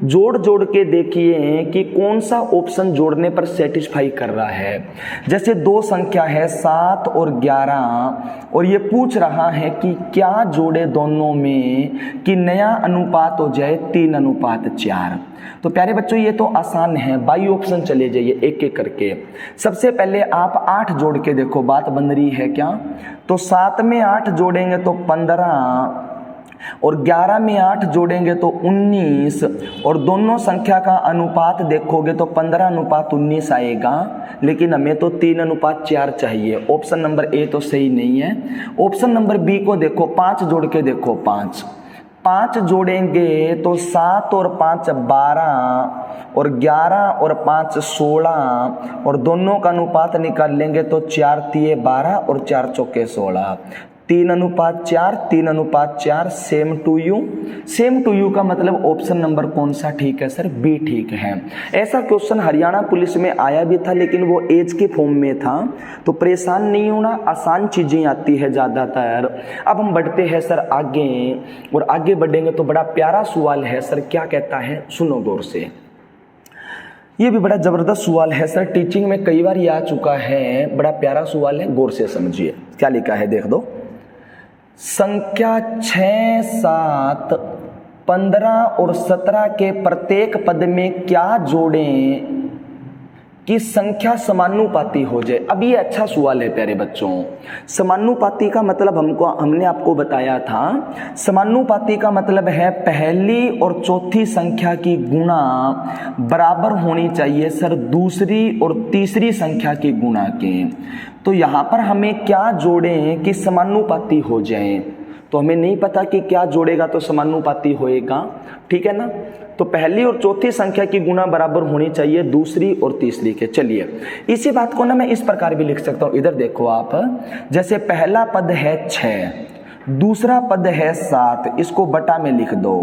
जोड़ जोड़ के देखिए कि कौन सा ऑप्शन जोड़ने पर सेटिस्फाई कर रहा है। जैसे दो संख्या है 7 और 11 और ये पूछ रहा है कि क्या जोड़े दोनों में कि नया अनुपात हो जाए 3:4। तो प्यारे बच्चों ये तो आसान है, बाई ऑप्शन चले जाइए एक एक करके। सबसे पहले आप 8 जोड़ के देखो, बात बन रही है क्या। तो 7 में 8 जोड़ेंगे तो 15 और 11 में 8 जोड़ेंगे तो 19 और दोनों संख्या का अनुपात देखोगे तो 15:19 आएगा, लेकिन हमें तो 3:4 चाहिए। ऑप्शन नंबर ए तो सही नहीं है। ऑप्शन नंबर बी को देखो, 5 जोड़ के देखो, 5 जोड़ेंगे तो 7 और 5 12 और 11 और 5 16 और दोनों का अनुपात निकाल लेंगे तो 4 तिये 12 और 4 चौके 16, 3:4, 3:4 सेम टू यू का मतलब ऑप्शन नंबर कौन सा ठीक है सर, बी ठीक है। ऐसा क्वेश्चन हरियाणा पुलिस में आया भी था, लेकिन वो एज के फॉर्म में था। तो परेशान नहीं होना, आसान चीजें आती है ज्यादातर। अब हम बढ़ते हैं सर आगे, और आगे बढ़ेंगे तो बड़ा प्यारा सवाल है सर। क्या कहता है, सुनो गौर से। ये भी बड़ा जबरदस्त सवाल है सर, टीचिंग में कई बार ये आ चुका है, बड़ा प्यारा सवाल है, गौर से समझिए। क्या लिखा है देख दो। संख्या 6, 7, 15 और 17 के प्रत्येक पद में क्या जोड़ें कि संख्या समानुपाती हो जाए। अब ये अच्छा सवाल है प्यारे बच्चों। समानुपाती का मतलब हमने आपको बताया था, समानुपाती का मतलब है पहली और चौथी संख्या की गुणा बराबर होनी चाहिए सर दूसरी और तीसरी संख्या की गुणा के। तो यहाँ पर हमें क्या जोड़ें कि समानुपाती हो जाए, तो हमें नहीं पता कि क्या जोड़ेगा तो समानुपाती होएगा, ठीक है ना। तो पहली और चौथी संख्या की गुणा बराबर होनी चाहिए दूसरी और तीसरी के। चलिए इसी बात को ना मैं इस प्रकार भी लिख सकता हूं, इधर देखो आप, जैसे पहला पद है 6, दूसरा पद है 7, इसको बटा में लिख दो,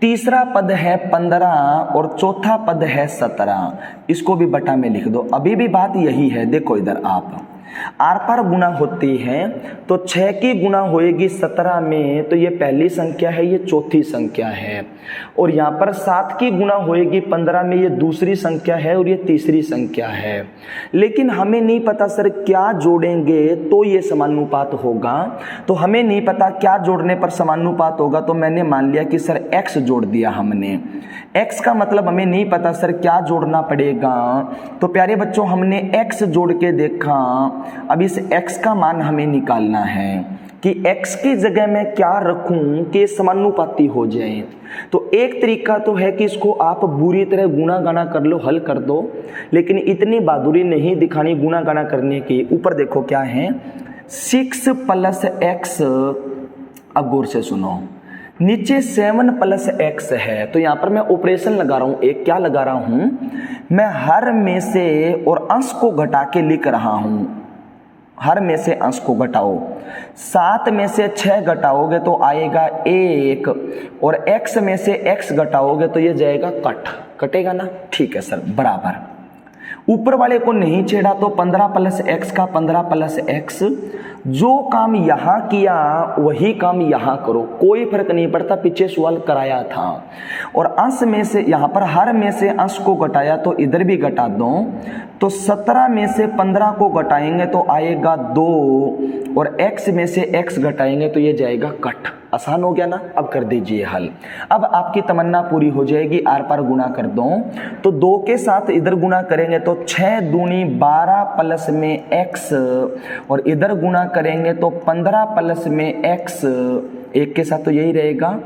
तीसरा पद है 15 और चौथा पद है 17, इसको भी बटा में लिख दो। अभी भी बात यही है, देखो इधर आप आर पार गुणा होती है तो 6 की गुणा होएगी 17 में, तो ये पहली संख्या है, ये चौथी संख्या है, और यहाँ पर 7 की गुणा होएगी 15 में, ये दूसरी संख्या है और ये तीसरी संख्या है। लेकिन हमें नहीं पता सर क्या जोड़ेंगे तो ये समानुपात होगा, तो हमें नहीं पता क्या जोड़ने पर समानुपात होगा, तो मैंने मान लिया कि सर x जोड़ दिया हमने। x का मतलब हमें नहीं पता सर क्या जोड़ना पड़ेगा, तो प्यारे बच्चों हमने x जोड़ के देखा। अब इस x का मान हमें निकालना है कि x की जगह मैं क्या रखूं कि समानुपाती हो जाए। तो एक तरीका तो है कि इसको आप बुरी तरह गुणा गाना कर लो, हल कर दो, लेकिन इतनी बहादुरी नहीं दिखानी गुणा गाना करने की। ऊपर देखो क्या है, 6 + x, अब गौर से सुनो, नीचे 7 + x है, तो यहाँ पर मैं ऑपरेशन लगा रहा हूँ, एक क्या लगा रहा हूँ, मैं हर में से और अंश को घटा के लिख रहा हूँ, हर में से अंश को घटाओ। 7 में से 6 घटाओगे तो आएगा 1, और x में से x घटाओगे तो ये जाएगा कटेगा ना, ठीक है सर, बराबर। ऊपर वाले को नहीं छेड़ा तो 15 + x का 15 + x, जो काम यहां किया वही काम यहां करो, कोई फर्क नहीं पड़ता, पीछे सवाल कराया था। और अंश में से यहां पर हर में से अंश को घटाया तो इधर भी घटा दो, तो 17 में से 15 को घटाएंगे तो आएगा 2, और x में से x घटाएंगे तो ये जाएगा कट। आसान हो गया ना। अब कर दीजिए हल। अब आपकी तमन्ना पूरी हो जाएगी, आर पार गुणा कर दो, तो 2 के साथ इधर गुणा करेंगे तो 6 दूनी 12 प्लस में x, और इधर गुणा करेंगे तो 15 प्लस में x, एक के साथ तो यही रहेगा,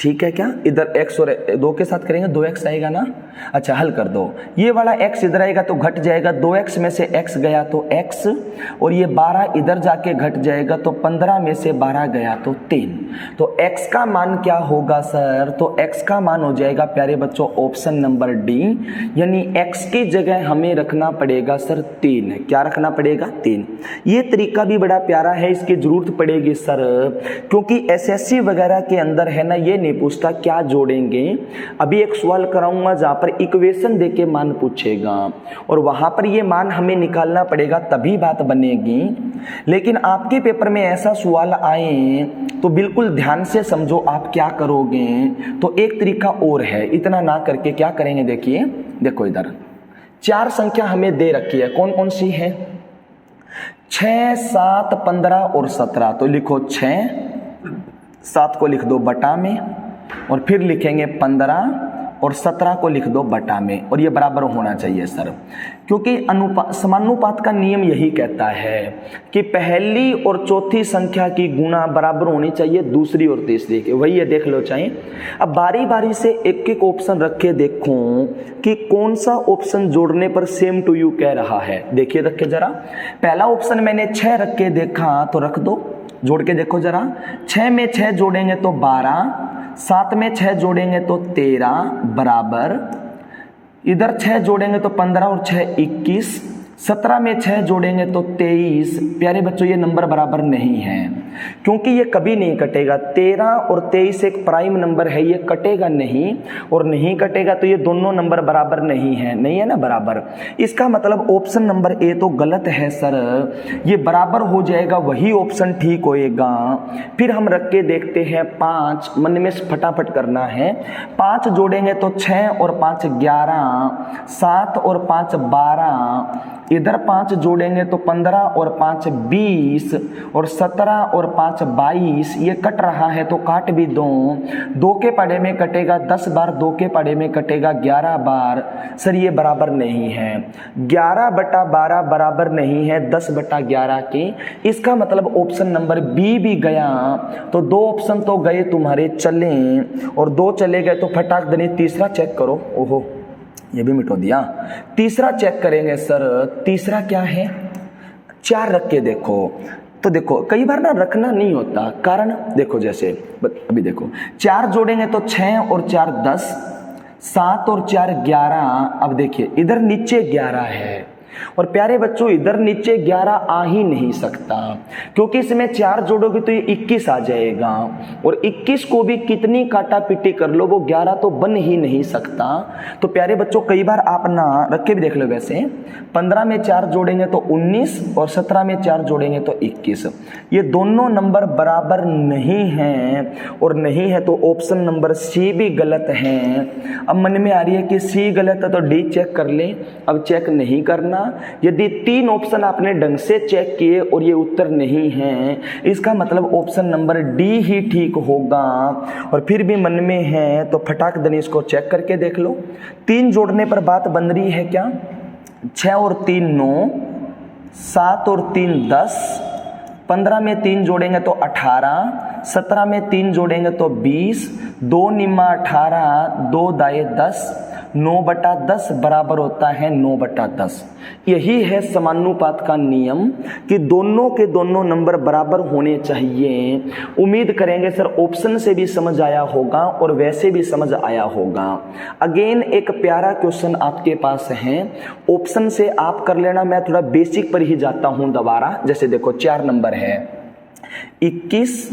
ठीक है क्या। इधर x और 2 के साथ करेंगे 2x आएगा ना। अच्छा हल कर दो, ये वाला x इधर आएगा तो घट जाएगा, 2x में से x गया तो x, और ये 12 इधर जाके घट जाएगा तो 15 में से 12 गया तो 3। तो x का मान क्या होगा सर, तो x का मान हो जाएगा प्यारे बच्चों ऑप्शन नंबर डी, यानी x की जगह हमें रखना पड़ेगा सर 3। क्या रखना पड़ेगा, 3। ये तरीका भी बड़ा प्यारा है, इसकी जरूरत पड़ेगी सर, क्योंकि SSC वगैरह के अंदर है ना, ये नहीं पूछता क्या जोड़ेंगे। अभी एक सवाल कराऊंगा जहां पर इक्वेशन देके मान पूछेगा, और वहां पर ये मान हमें निकालना पड़ेगा तभी बात बनेगी। लेकिन आपके पेपर में ऐसा सवाल आए तो बिल्कुल ध्यान से समझो आप क्या करोगे। तो एक तरीका और है, इतना ना करके क्या करेंगे, देखिए देखो इधर 4 संख्या हमें दे रखी है, कौन कौन सी है, 6, 7, 15 और 17। तो लिखो 6, 7 को लिख दो बटा में, और फिर लिखेंगे 15 और 17 को लिख दो बटा में, और ये बराबर होना चाहिए सर, क्योंकि समानुपात का नियम यही कहता है कि पहली और चौथी संख्या की गुणा बराबर होनी चाहिए दूसरी और तीसरी की। वही है, देख लो चाहे। अब बारी बारी से एक एक ऑप्शन रख के देखो कि कौन सा ऑप्शन जोड़ने पर सेम टू यू कह रहा है। देखिए रख के जरा, पहला ऑप्शन मैंने 6 रख के देखा, तो रख दो, जोड़ के देखो जरा। 6 में 6 जोड़ेंगे तो 12, 7 में 6 जोड़ेंगे तो 13 बराबर, इधर 6 जोड़ेंगे तो 15 और 6 21, 17 में 6 जोड़ेंगे तो 23। प्यारे बच्चों ये नंबर बराबर नहीं है, क्योंकि ये कभी नहीं कटेगा। 13 और 23 एक प्राइम नंबर है, ये कटेगा नहीं, और नहीं कटेगा तो ये दोनों नंबर बराबर नहीं है, नहीं है ना बराबर। इसका मतलब ऑप्शन नंबर ए तो गलत है सर, ये बराबर हो जाएगा, वही ऑप्शन ठीक होएगा। फिर हम रख के देखते हैं 5, मन में फटाफट करना है। 5 जोड़ेंगे तो 6 और 5 11, 7 और 5 12, इधर 5 जोड़ेंगे तो 15 और 5 20, और 17 और और 5 22, ये कट रहा है तो काट भी दो। 2 के पड़े में कटेगा 10 बार, 2 के पड़े में कटेगा 11 बार। सर ये बराबर नहीं है, 11/12 बराबर नहीं है 10/11 के। इसका मतलब ऑप्शन नंबर बी भी गया। तो 2 ऑप्शन तो गए तुम्हारे चले, और 2 चले गए तो फटाक दनी तीसरा चेक करो। ओहो ये भी मिटो दिया। तीसरा चेक करेंगे सर, तीसरा क्या है, 4 रख के देखो। तो देखो कई बार ना रखना नहीं होता, कारण देखो जैसे अभी देखो 4 जोड़ेंगे तो 6 और 4 10, 7 और 4 11। अब देखिए इधर नीचे 11 है, और प्यारे बच्चों इधर नीचे 11 आ ही नहीं सकता, क्योंकि इसमें 4 जोड़ोगे तो ये 21 आ जाएगा, और 21 को भी कितनी काटा पीटी कर लो वो 11 तो बन ही नहीं सकता। तो प्यारे बच्चों कई बार आप ना रख के भी देख लो, वैसे 15 में 4 जोड़ेंगे तो 19, और 17 में 4 जोड़ेंगे तो 21। ये दोनों नंबर बराबर नहीं हैं, और नहीं है तो ऑप्शन नंबर सी भी गलत है। अब मन में आ रही है कि सी गलत है तो डी चेक कर ले। अब चेक नहीं करना। यदि 3 ऑप्शन आपने ढंग से चेक किए और ये उत्तर नहीं है, इसका मतलब ऑप्शन नंबर डी ही ठीक होगा। और फिर भी मन में है तो फटाक दनी इसको चेक करके देख लो। 3 जोड़ने पर बात बन रही है क्या, 6 और 3 9, 7 और 3 10, 15 में 3 जोड़ेंगे तो 18, 17 में 3 जोड़ेंगे तो 20, 2 निम्मा 18, 2 दाए 10, 9/10 बराबर होता है 9/10। यही है समानुपात का नियम कि दोनों के दोनों नंबर बराबर होने चाहिए। उम्मीद करेंगे सर ऑप्शन से भी समझ आया होगा और वैसे भी समझ आया होगा। अगेन एक प्यारा क्वेश्चन आपके पास है, ऑप्शन से आप कर लेना, मैं थोड़ा बेसिक पर ही जाता हूं दोबारा। जैसे देखो 4 नंबर है 21,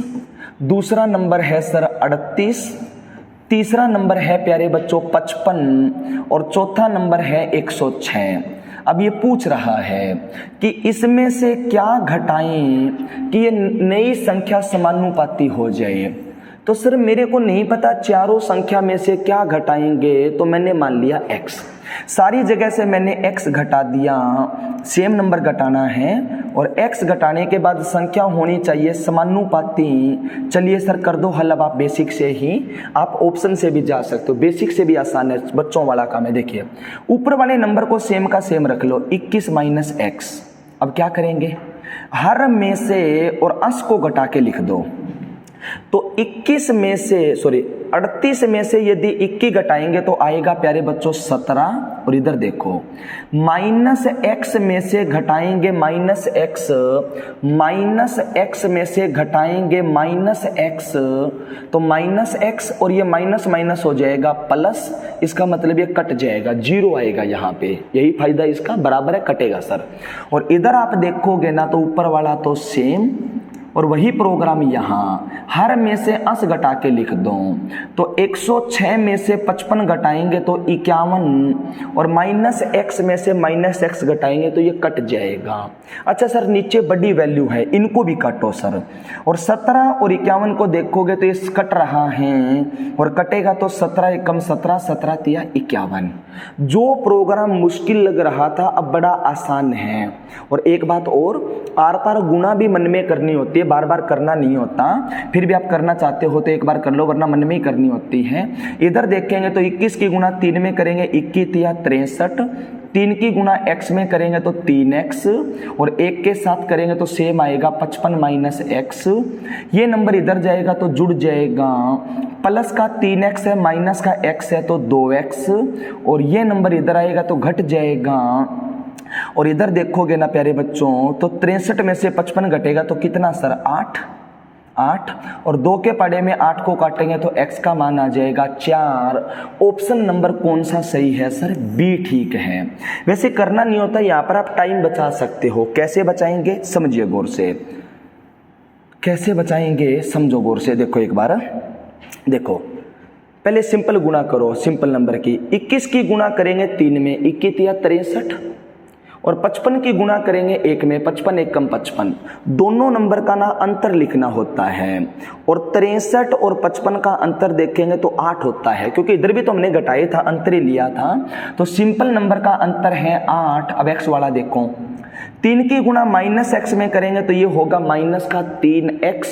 दूसरा नंबर है सर 38, तीसरा नंबर है प्यारे बच्चों 55, और चौथा नंबर है 106। अब ये पूछ रहा है कि इसमें से क्या घटाएं कि ये नई संख्या समानुपाती हो जाए। तो सर मेरे को नहीं पता चारों संख्या में से क्या घटाएंगे, तो मैंने मान लिया x। सारी जगह से मैंने x घटा दिया, सेम नंबर घटाना है, और x घटाने के बाद संख्या होनी चाहिए समानुपाती। चलिए सर कर दो हल। अब आप बेसिक से ही, आप ऑप्शन से भी जा सकते हो, बेसिक से भी आसान है, बच्चों वाला काम है। देखिए ऊपर वाले नंबर को सेम का सेम रख लो, 21 - x। अब क्या करेंगे, हर में से और अंश को घटा के लिख दो। तो 38 में से यदि 21 घटाएंगे तो आएगा प्यारे बच्चों 17, और इधर देखो -x में से घटाएंगे -x, -x में से घटाएंगे -x, तो -x और ये माइनस माइनस हो जाएगा प्लस, इसका मतलब ये कट जाएगा, 0 आएगा यहाँ पे। यही फायदा इसका, बराबर है कटेगा सर। और इधर आप देखोगे ना तो ऊपर वाला तो सेम, और वही प्रोग्राम यहाँ हर में से अंश घटा के लिख दो। तो 106 में से 55 घटाएंगे तो 51, और -x में से -x घटाएंगे तो ये कट जाएगा। अच्छा सर नीचे बड़ी वैल्यू है, इनको भी काटो सर। और 17 और 51 को देखोगे तो ये कट रहा है, और कटेगा तो 17 एकम 17, 17 तिया 51। जो प्रोग्राम मुश्किल लग रहा था अब बड़ा आसान है। और एक बात और, आर पार गुणा भी मन में करनी होती है, बार बार करना नहीं होता। फिर भी आप करना चाहते हो तो एक बार कर लो, वरना मन में ही करनी होती है। इधर देखेंगे तो 21 की गुणा 3 में करेंगे 21 तिया 63, 3 की गुणा x में करेंगे तो 3x, और 1 के साथ करेंगे तो सेम आएगा 55 - x। ये नंबर इधर जाएगा तो जुड़ जाएगा, प्लस का 3x है माइनस का x है तो 2x, और ये नंबर इधर आएगा तो घट जाएगा। और इधर देखोगे ना प्यारे बच्चों तो 63 में से 55 घटेगा तो कितना सर 8, और 2 के पड़े में 8 को काटेंगे तो x का मान आ जाएगा 4। ऑप्शन नंबर कौन सा सही है सर, बी ठीक है। वैसे करना नहीं होता, यहाँ पर आप टाइम बचा सकते हो। कैसे बचाएंगे समझिए गौर से, कैसे बचाएंगे समझो गौर से। देखो एक बार देखो, पहले सिंपल गुणा करो सिंपल नंबर की। 21 की गुणा करेंगे 3 में, 21 तिया 63, और 55 की गुणा करेंगे 1 में, 55 एकम 55। दोनों नंबर का ना अंतर लिखना होता है, और 63 और 55 का अंतर देखेंगे तो 8 होता है, क्योंकि इधर भी तो हमने घटाया था, अंतर ही लिया था। तो सिंपल नंबर का अंतर है 8। अब x वाला देखो, 3 की गुणा माइनस एक्स में करेंगे तो ये होगा माइनस का 3x,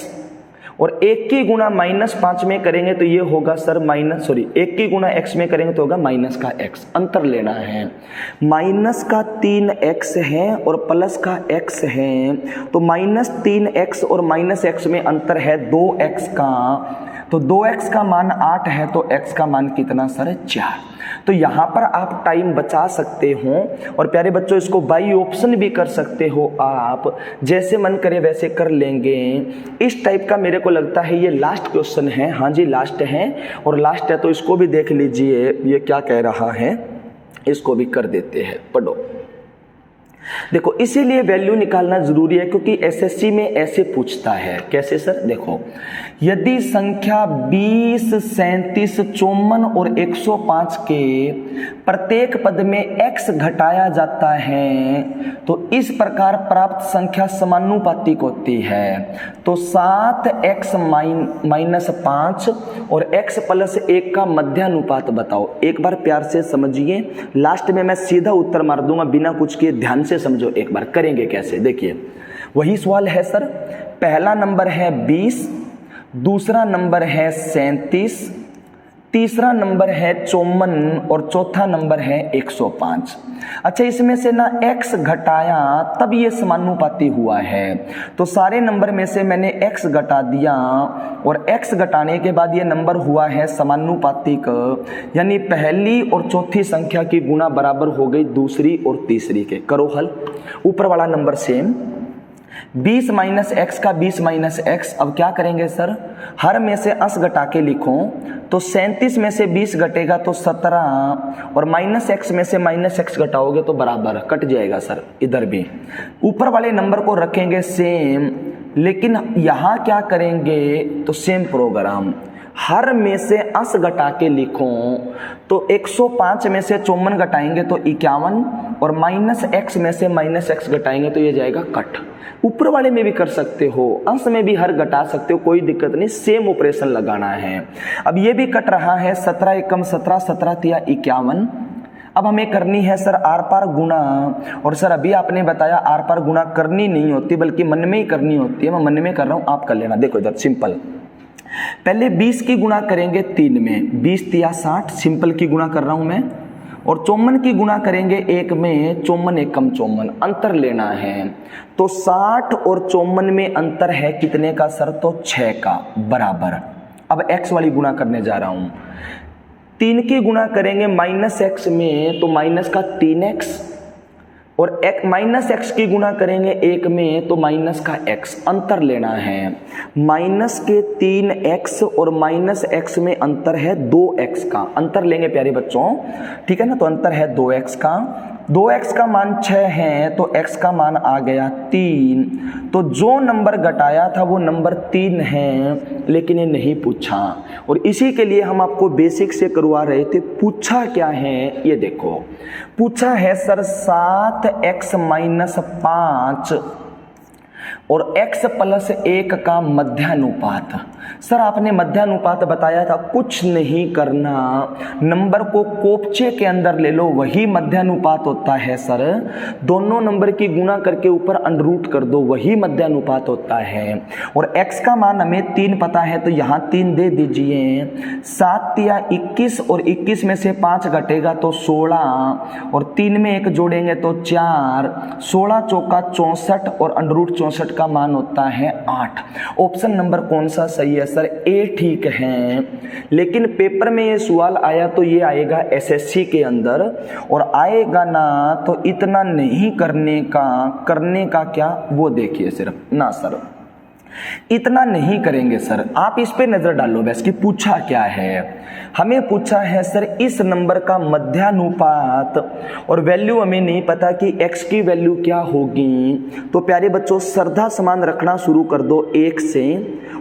और 1 की गुणा माइनस 5 में करेंगे तो ये होगा सर 1 की गुणा x में करेंगे तो होगा माइनस का x। अंतर लेना है, माइनस का 3x है और प्लस का x है, तो माइनस 3x और माइनस x में अंतर है 2x का, तो 2x का मान 8 है तो x का मान कितना सर 4। तो यहाँ पर आप टाइम बचा सकते हो और प्यारे बच्चों इसको बाई ऑप्शन भी कर सकते हो, आप जैसे मन करे वैसे कर लेंगे। इस टाइप का मेरे को लगता है ये लास्ट क्वेश्चन है, हाँ जी लास्ट है, और लास्ट है तो इसको भी देख लीजिए ये क्या कह रहा है, इसको भी कर देते हैं, पढ़ो। देखो इसीलिए वैल्यू निकालना जरूरी है क्योंकि एसएससी में ऐसे पूछता है। कैसे सर, देखो यदि संख्या 20, 37, 54 और 105 के प्रत्येक पद में x घटाया जाता है तो इस प्रकार प्राप्त संख्या समानुपातिक होती है। तो 7x माइनस 5 और x प्लस 1 का मध्यानुपात बताओ। एक बार प्यार से समझिए, लास्ट में मैं सीधा उत्तर मार दूंगा बिना कुछ किए, ध्यान से समझो एक बार करेंगे कैसे। देखिए वही सवाल है सर, पहला नंबर है 20, दूसरा नंबर है 37, तीसरा नंबर है 54 और चौथा नंबर है 105। अच्छा इसमें से ना x घटाया तब ये समानुपाती हुआ है, तो सारे नंबर में से मैंने x घटा दिया और x घटाने के बाद ये नंबर हुआ है समानुपातिक, यानी पहली और चौथी संख्या की गुणा बराबर हो गई दूसरी और तीसरी के। करो हल, ऊपर वाला नंबर सेम, 20 माइनस एक्स का 20 माइनस एक्स। अब क्या करेंगे सर, हर में से 80 घटा के लिखो, तो 37 में से 20 घटेगा तो 17 और माइनस एक्स में से माइनस एक्स घटाओगे तो बराबर कट जाएगा सर। इधर भी ऊपर वाले नंबर को रखेंगे सेम, लेकिन यहाँ क्या करेंगे तो सेम प्रोग्राम, हर में से 80 घटा के लिखो, तो 105 में से 54 घटाएंगे तो 51 और माइनस एक्स में से माइनस एक्स घटाएंगे तो ये जाएगा कट। ऊपर वाले में भी कर सकते हो, अंश में भी हर घटा सकते हो, कोई दिक्कत नहीं, सेम ऑपरेशन लगाना है। अब ये भी कट रहा है, 17 एकम 17, 17 तिया 51। अब हमें करनी है सर आर पार गुणा, और सर अभी आपने बताया आर पार गुणा करनी नहीं होती बल्कि मन में ही करनी होती है, मैं मन में कर रहा हूँ, आप कर लेना। देखो इधर सिंपल, पहले 20 की गुणा करेंगे 3 में, 20 तिया 60, सिंपल की गुणा कर रहा हूं मैं, और 54 की गुणा करेंगे 1 में, 54 एकम 54, अंतर लेना है। तो 60 और 54 में अंतर है कितने का सर, तो 6 का बराबर। अब x वाली गुणा करने जा रहा हूं, 3 की गुणा करेंगे माइनस एक्स में तो माइनस का 3x, और माइनस एक्स की गुणा करेंगे 1 में तो माइनस का x, अंतर लेना है। माइनस के 3x और माइनस x में अंतर है 2x का, अंतर लेंगे प्यारे बच्चों, ठीक है ना। तो अंतर है 2x का, 2x का मान 6 है तो x का मान आ गया 3। तो जो नंबर घटाया था वो नंबर 3 है, लेकिन ये नहीं पूछा, और इसी के लिए हम आपको बेसिक से करवा रहे थे। पूछा क्या है ये देखो, पूछा है सर 7x माइनस 5 और x प्लस 1 का मध्यानुपात। सर आपने मध्यानुपात बताया था, कुछ नहीं करना, नंबर को कोपचे के अंदर ले लो, वही मध्यानुपात होता है सर। दोनों नंबर की गुणा करके ऊपर अंडररूट कर दो, वही मध्यानुपात होता है। और x का मान हमें 3 पता है तो यहाँ 3 दे दीजिए। 7 तिया 21 और 21 में से 5 घटेगा तो 16 और 3 में 1 जोड़ेंगे तो 4, 16 चौका 64 और अंडररूट 64 का मान होता है 8। ऑप्शन नंबर कौन सा सही है सर, ए ठीक है। लेकिन पेपर में ये सवाल आया तो ये आएगा एसएससी के अंदर, और आएगा ना तो इतना नहीं करने का क्या वो देखिए सिर्फ ना सर, इतना नहीं करेंगे सर। आप इस पे नजर डालो बस कि पूछा क्या है। हमें पूछा है सर इस नंबर का मध्यानुपात, और वैल्यू हमें नहीं पता कि x की वैल्यू क्या होगी। तो प्यारे बच्चों श्रद्धा समान रखना शुरू कर दो 1 से,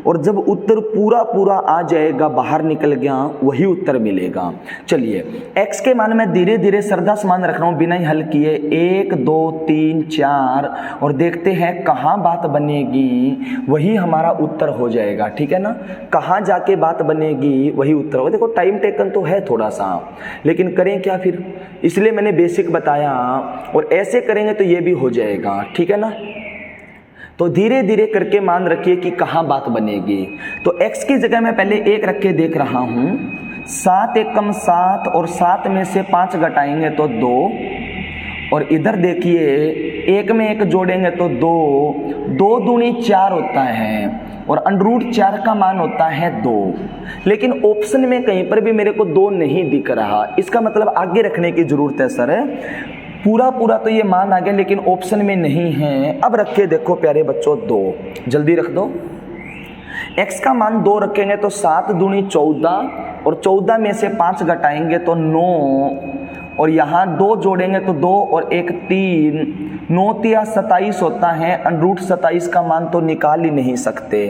और जब उत्तर पूरा आ जाएगा, बाहर निकल गया, वही उत्तर मिलेगा। चलिए x के मान में धीरे धीरे श्रद्धा समान रख रहा हूं बिना ही हल किए, 1 2 3 4, और देखते हैं कहां बात बनेगी। वही हमारा उत्तर हो जाएगा, ठीक है ना। कहाँ जाके बात बनेगी वही उत्तर होगा। देखो टाइम टेकन तो है थोड़ा सा, लेकिन करें क्या फिर, इसलिए मैंने बेसिक बताया, और ऐसे करेंगे तो ये भी हो जाएगा, ठीक है ना। तो धीरे धीरे करके मान रखिए कि कहाँ बात बनेगी। तो x की जगह मैं पहले 1 रख के देख रहा हूँ, 7 एकम 7 और 7 में से 5 घटाएंगे तो 2, और इधर देखिए 1 में 1 जोड़ेंगे तो 2, 2 दूनी 4 होता है, और √4 का मान होता है 2। लेकिन ऑप्शन में कहीं पर भी मेरे को 2 नहीं दिख रहा, इसका मतलब आगे रखने की जरूरत है सर। पूरा पूरा तो ये मान आ गया, लेकिन ऑप्शन में नहीं है। अब रख के देखो प्यारे बच्चों 2, जल्दी रख दो। x का मान 2 रखेंगे तो 7 दूनी 14, और 14 में से 5 घटाएंगे तो 9, और यहाँ 2 जोड़ेंगे तो 2 और 1 3, 9 तिया 27 होता है। √27 का मान तो निकाल ही नहीं सकते,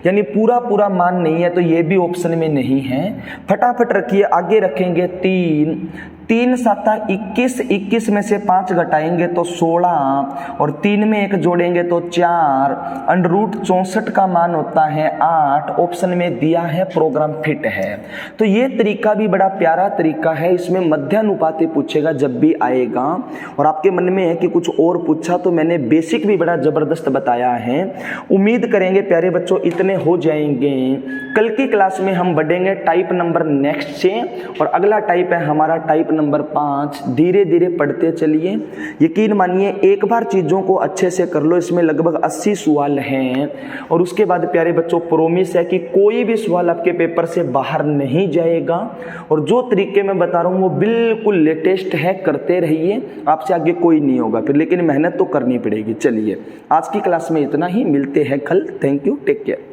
यानी पूरा पूरा मान नहीं है, तो ये भी ऑप्शन में नहीं है। फटाफट रखिए, आगे रखेंगे 3, 3 7 21, 21 में से 5 घटाएंगे तो 16, और 3 में 1 जोड़ेंगे तो 4, √64 का मान होता है 8। ऑप्शन में दिया है, प्रोग्राम फिट है। तो ये तरीका भी बड़ा प्यारा तरीका है, इसमें मध्यानुपाती पूछेगा जब भी आएगा, और आपके मन में है कि कुछ और पूछा, तो मैंने बेसिक भी बड़ा जबरदस्त बताया है। उम्मीद करेंगे प्यारे बच्चों इतने हो जाएंगे। कल की क्लास में हम बढ़ेंगे टाइप नंबर नेक्स्ट से, और अगला टाइप है हमारा टाइप नंबर 5। धीरे धीरे पढ़ते चलिए, यकीन मानिए एक बार चीज़ों को अच्छे से कर लो। इसमें लगभग 80 सवाल हैं, और उसके बाद प्यारे बच्चों प्रॉमिस है कि कोई भी सवाल आपके पेपर से बाहर नहीं जाएगा, और जो तरीके मैं बता रहा हूँ वो बिल्कुल लेटेस्ट है, करते रहिए, आपसे आगे कोई नहीं होगा फिर, लेकिन मेहनत तो करनी पड़ेगी। चलिए आज की क्लास में इतना ही, मिलते हैं कल। Thank you, take care.